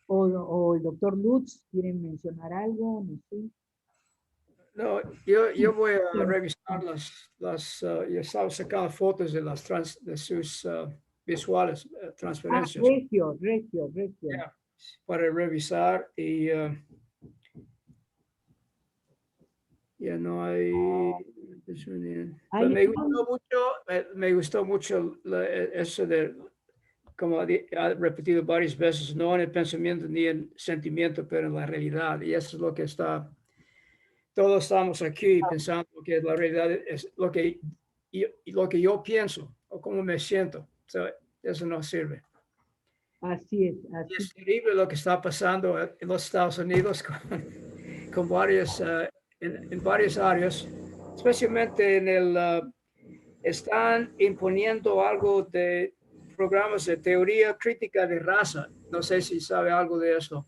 ¿O el doctor Lutz quieren mencionar algo? No sé. No, yo voy a revisar yo estaba sacando fotos de de sus visuales, transferencias. Regio. Yeah, para revisar y ya no hay. Pero me gustó mucho eso de, como ha repetido varias veces, no en el pensamiento ni en el sentimiento, pero en la realidad. Y eso es lo que está. Todos estamos aquí pensando que la realidad es lo que yo pienso o cómo me siento. Eso no sirve. Así es. Y es terrible lo que está pasando en los Estados Unidos con varias, en varias áreas, especialmente están imponiendo algo de programas de teoría crítica de raza. No sé si sabe algo de eso.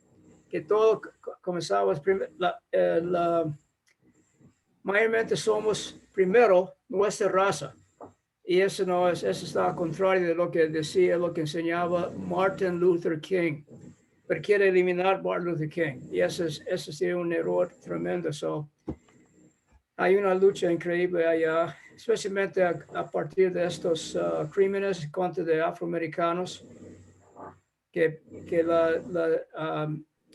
Que todo comenzaba mayormente somos primero nuestra raza. Y eso no es, eso está al contrario de lo que decía, lo que enseñaba Martin Luther King. Pero quiere eliminar Martin Luther King. Y eso sería un error tremendo. Hay una lucha increíble allá, especialmente a partir de estos crímenes contra de afroamericanos que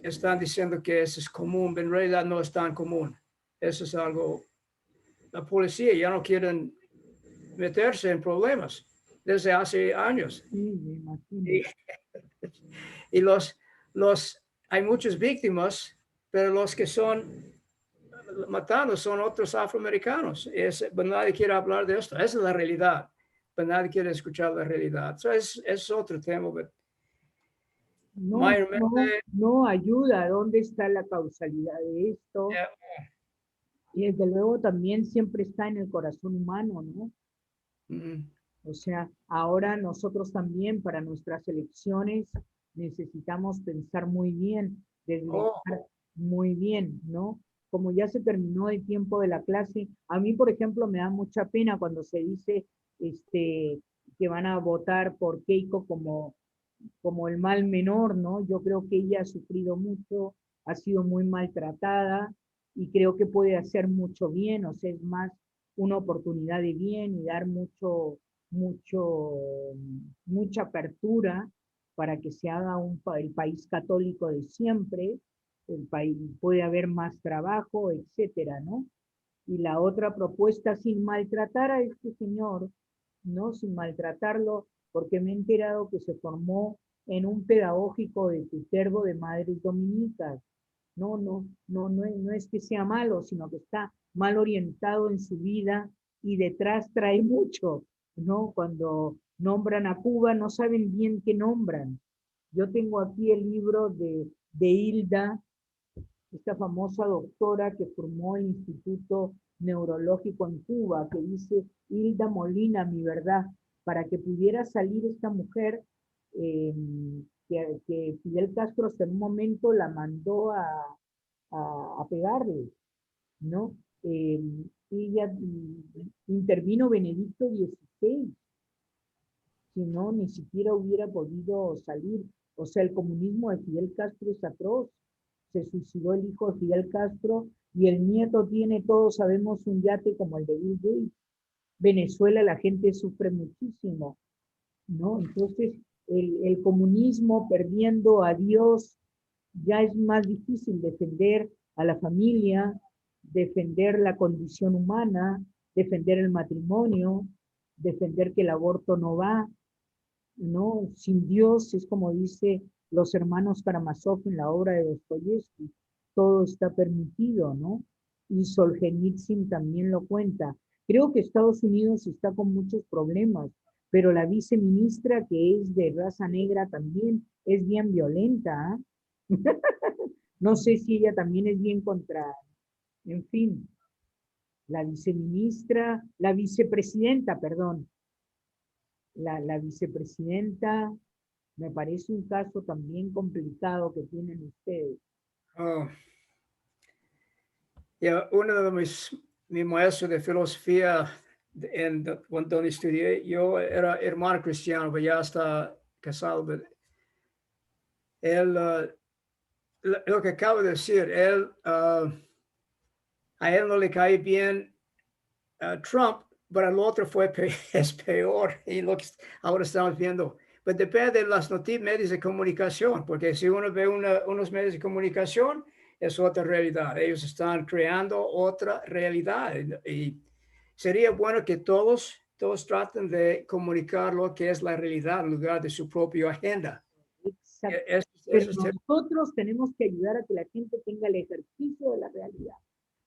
están diciendo que eso es común, pero en realidad no es tan común. Eso es algo, la policía ya no quieren meterse en problemas desde hace años. Sí, me imagino. Y hay muchas víctimas, pero los que son matando son otros afroamericanos. Pero nadie quiere hablar de esto. Esa es la realidad, pero nadie quiere escuchar la realidad. Es otro tema. No ayuda. ¿Dónde está la causalidad de esto? Yeah. Y desde luego también siempre está en el corazón humano, ¿no? Mm-hmm. O sea, ahora nosotros también para nuestras elecciones necesitamos pensar muy bien, desglosar muy bien, ¿no? Como ya se terminó el tiempo de la clase, a mí, por ejemplo, me da mucha pena cuando se dice que van a votar por Keiko como el mal menor, ¿no? Yo creo que ella ha sufrido mucho, ha sido muy maltratada y creo que puede hacer mucho bien, o sea, es más una oportunidad de bien y dar mucha apertura para que se haga el país católico de siempre, el país puede haber más trabajo, etcétera, ¿no? Y la otra propuesta, sin maltratar a este señor, ¿no? Sin maltratarlo, porque me he enterado que se formó en un pedagógico de Tuterbo de Madres Dominicas. No es que sea malo, sino que está mal orientado en su vida y detrás trae mucho, ¿no? Cuando nombran a Cuba no saben bien qué nombran. Yo tengo aquí el libro de Hilda, esta famosa doctora que formó el Instituto Neurológico en Cuba, que dice Hilda Molina, mi verdad, para que pudiera salir esta mujer, que Fidel Castro hasta en un momento la mandó a pegarle, ¿no? Ella intervino Benedicto XVI, si no, ni siquiera hubiera podido salir. O sea, el comunismo de Fidel Castro es atroz. Se suicidó el hijo de Fidel Castro y el nieto tiene, todos sabemos, un yate como el de Bill Gates. Venezuela la gente sufre muchísimo, ¿no? Entonces, el comunismo perdiendo a Dios, ya es más difícil defender a la familia, defender la condición humana, defender el matrimonio, defender que el aborto no va, ¿no? Sin Dios, es como dice los hermanos Karamazov en la obra de Dostoyevsky, todo está permitido, ¿no? Y Solzhenitsyn también lo cuenta. Creo que Estados Unidos está con muchos problemas, pero la viceministra, que es de raza negra, también es bien violenta, ¿eh? No sé si ella también es bien contra, en fin, la viceministra, la vicepresidenta, perdón, la vicepresidenta, me parece un caso también complicado que tienen ustedes. Oh. Ya, uno de mi maestro de filosofía donde estudié, yo era hermano cristiano, pero ya está casado. Él, lo que acabo de decir, a él no le cae bien Trump, pero el otro es peor, y lo que ahora estamos viendo. Pero depende de las noticias, medios de comunicación, porque si uno ve unos medios de comunicación, es otra realidad. Ellos están creando otra realidad, y sería bueno que todos traten de comunicar lo que es la realidad en lugar de su propia agenda. Exacto. Pero nosotros tenemos que ayudar a que la gente tenga el ejercicio de la realidad.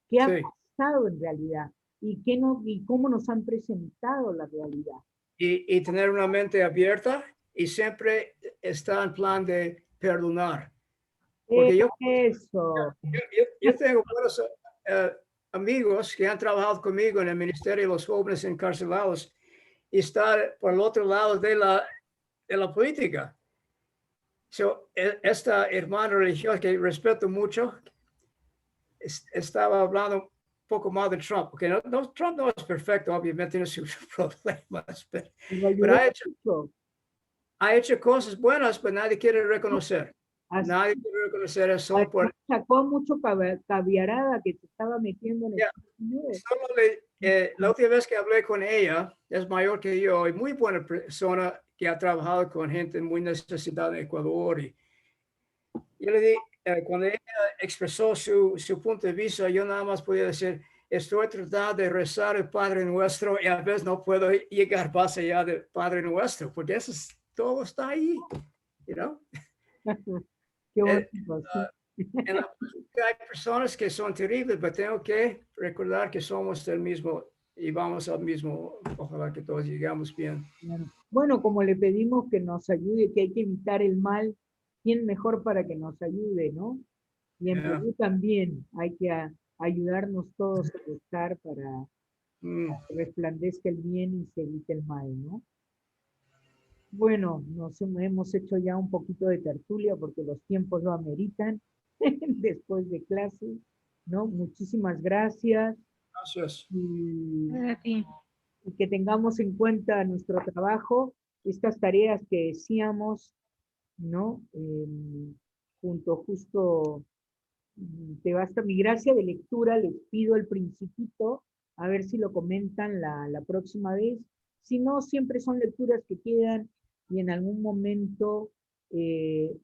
¿Qué ha pasado en realidad? ¿Y cómo nos han presentado la realidad? Y tener una mente abierta y siempre está en plan de perdonar. Porque yo tengo buenos amigos que han trabajado conmigo en el Ministerio de los Jóvenes Encarcelados y estar por el otro lado de la política. Esta hermana religiosa que respeto mucho estaba hablando un poco más de Trump, porque Trump no es perfecto, obviamente tiene sus problemas, pero ha hecho cosas buenas, pero nadie quiere reconocer. Nadie quiere reconocer eso. Sacó mucho caviarada que se estaba metiendo en Estados Unidos. La última vez que hablé con ella, es mayor que yo y muy buena persona que ha trabajado con gente muy necesitada en Ecuador. Y yo le dije, cuando ella expresó su punto de vista, yo nada más podía decir, estoy tratando de rezar el Padre Nuestro y a veces no puedo llegar más allá del Padre Nuestro, porque todo está ahí, you know? Qué bonito, en la política hay personas que son terribles, pero tengo que recordar que somos del mismo y vamos al mismo, ojalá que todos llegamos bien. Bueno, como le pedimos que nos ayude, que hay que evitar el mal, ¿quién mejor para que nos ayude, no? Y en Perú también hay que ayudarnos todos a buscar para que resplandezca el bien y se evite el mal, ¿no? Bueno, nos hemos hecho ya un poquito de tertulia porque los tiempos lo ameritan después de clase, ¿no? Muchísimas gracias. Gracias. Y que tengamos en cuenta nuestro trabajo, estas tareas que decíamos, ¿no? Justo, te basta mi gracia de lectura, les pido el principito, a ver si lo comentan la próxima vez. Si no, siempre son lecturas que quedan y en algún momento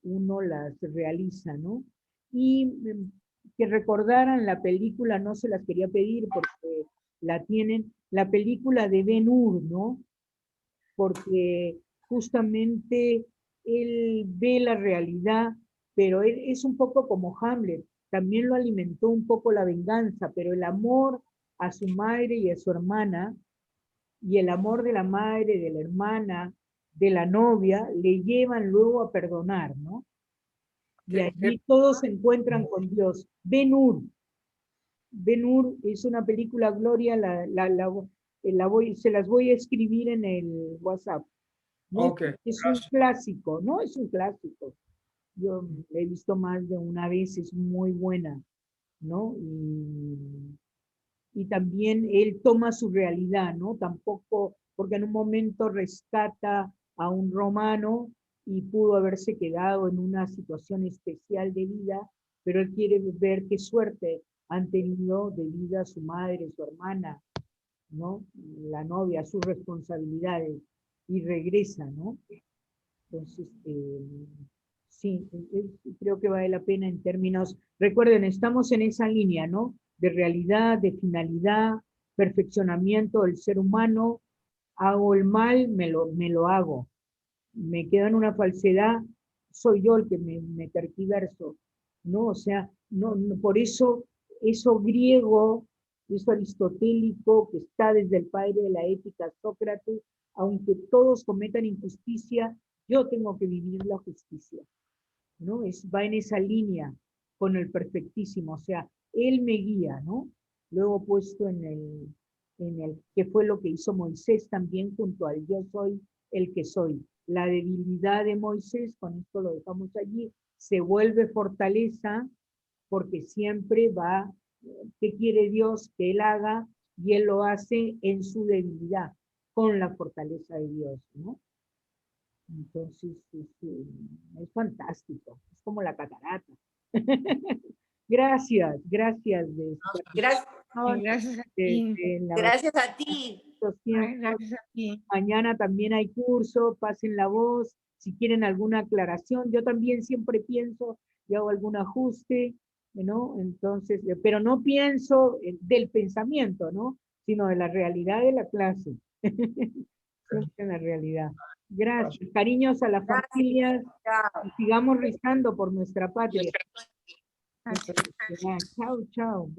uno las realiza, ¿no? Y que recordaran la película, no se las quería pedir porque la tienen, la película de Ben-Hur, ¿no? Porque justamente él ve la realidad, pero él es un poco como Hamlet, también lo alimentó un poco la venganza, pero el amor a su madre y a su hermana, y el amor de la madre, de la hermana, de la novia, le llevan luego a perdonar, ¿no? Y allí todos se encuentran con Dios. Ben-Hur. Ben-Hur es una película, Gloria, se las voy a escribir en el WhatsApp. ¿No? Okay, es un clásico, ¿no? Es un clásico. Yo la he visto más de una vez, es muy buena, ¿no? Y también él toma su realidad, ¿no? Tampoco, porque en un momento rescata a un romano y pudo haberse quedado en una situación especial de vida, pero él quiere ver qué suerte han tenido de vida su madre, su hermana, ¿no? La novia, sus responsabilidades, y regresa, ¿no? Entonces, sí, creo que vale la pena en términos, recuerden, estamos en esa línea, ¿no? De realidad, de finalidad, perfeccionamiento del ser humano, hago el mal, me lo hago. Me quedo en una falsedad, soy yo el que me tergiverso, ¿no? O sea, por eso griego, eso aristotélico que está desde el padre de la ética, Sócrates, aunque todos cometan injusticia, yo tengo que vivir la justicia, ¿no? Va en esa línea con el perfectísimo, o sea, él me guía, ¿no? Luego puesto en el que fue lo que hizo Moisés también junto al yo soy el que soy. La debilidad de Moisés, con esto lo dejamos allí, se vuelve fortaleza porque siempre va, ¿qué quiere Dios que él haga? Y él lo hace en su debilidad, con la fortaleza de Dios, ¿no? Entonces, es fantástico, es como la catarata. Gracias. Gracias, Gracias a ti. gracias a ti. Gracias a ti. Mañana también hay curso, pasen la voz, si quieren alguna aclaración, yo también siempre pienso y hago algún ajuste, ¿no? Entonces, pero no pienso del pensamiento, ¿no? Sino de la realidad de la clase. Siempre en la realidad. Gracias. Cariños a las familias. Chao. Y sigamos rezando por nuestra patria. Chao, chao.